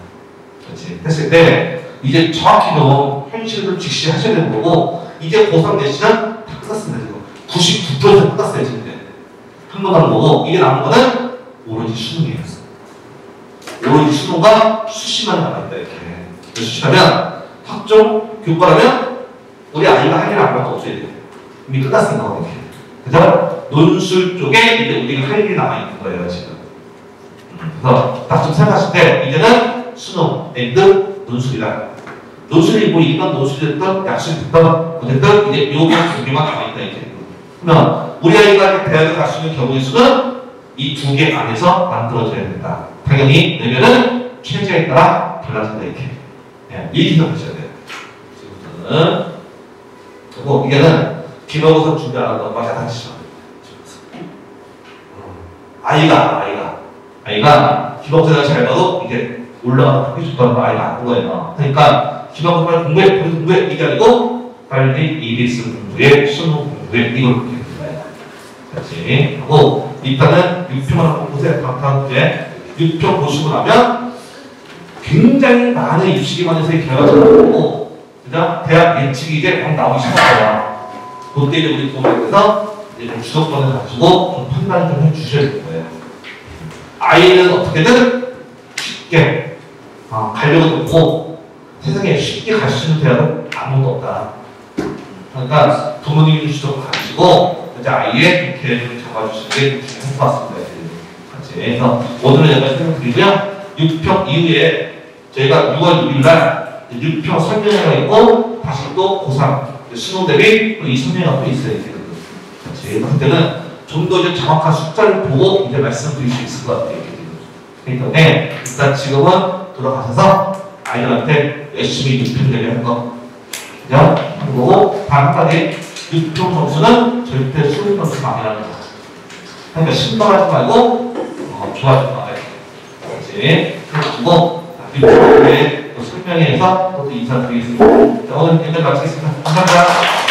그렇지? 했을 때 이제 정확히 좀 현실을 직시하셔야 되는 거고, 이제 고3 내시는 다 끝났습니다. 지금 99% 끝났어요. 지금 한번 하는 거고, 이게 남은 거는 오로지 수능이에요. 오로지 수능과 수시만 남아있다. 이렇게. 수시하면 학종 교과라면 우리 아이가 할 일은 아무것도 없어야 돼요. 이미 끝났으니까. 이렇게. 그죠? 논술 쪽에 이제 우리가 할 일이 남아있는 거예요. 지금. 그래서 딱 좀 생각하실 때 이제는 수능, 앤드 논술이다. 논술이 뭐 일반 논술이 됐든 약술이 됐든 어쨌든 이제 요게 두 개만 남아있다 이제. 그러면 우리 아이가 대학을 갈 수 있는 경우의 수는 이 두 개 안에서 만들어져야 된다. 당연히 레벨은 최저에 따라 달라진다 이렇게. 네, 이렇게 생각하셔야 돼요. 지금부터는. 그리고 이게는 기말고사 준비 안 한다고 막 야단치죠. 아이가 기말고사가 잘 봐도 이게 올라가는 크게 줬다는 거 아이가 안 본 거예요. 그러니까 기말고사 빨리 공부해 이게 아니고 빨리 EBS 공부해 수능 공부해 이걸 그렇게 되는 거예요. 그렇지. 하고 일단은 6표만 한번 보세요. 다음 주에 6표 보시고 나면 굉장히 많은 입시기관에서의 결과가 나오고 그다음 대학 예측이 이제 막 나오기 시작해요. 그때 이제 우리 도움에서 이제 주도권을 가지고 좀 판단을 좀 해주셔야 될 거예요. 아이는 어떻게든 쉽게 가려고 했고 세상에 쉽게 갈 수 있는 대학은 아무도 없다. 그러니까 부모님이 주도권 가지고 이제 아이의 계획을 잡아주시는 게 좋을 것 같습니다. 같이. 그래서 오늘은 여기까지 설명드리고요. 6평 이후에 저희가 6월 6일날 6평 설명회가 있고 다시 또 고3 수능 대비 또 이 설명회가 또 있어요. 같이. 그때는 좀 더 이제 정확한 숫자를 보고 이제 말씀드릴 수 있을 것 같아요. 그렇기 때문에 일단 지금은 돌아가셔서 아이들한테 열심히 6평 대비하는 거 그죠? 그리고 단 한 가지 6평 점수는 절대 수능 점수가 아니라는 거. 그러니까 신박하지 말고 좋아하지 말아요. 그렇지? 그리고 6평 대비 설명회에서 또 인사드리겠습니다. 오늘 여기까지 마치겠습니다. 감사합니다.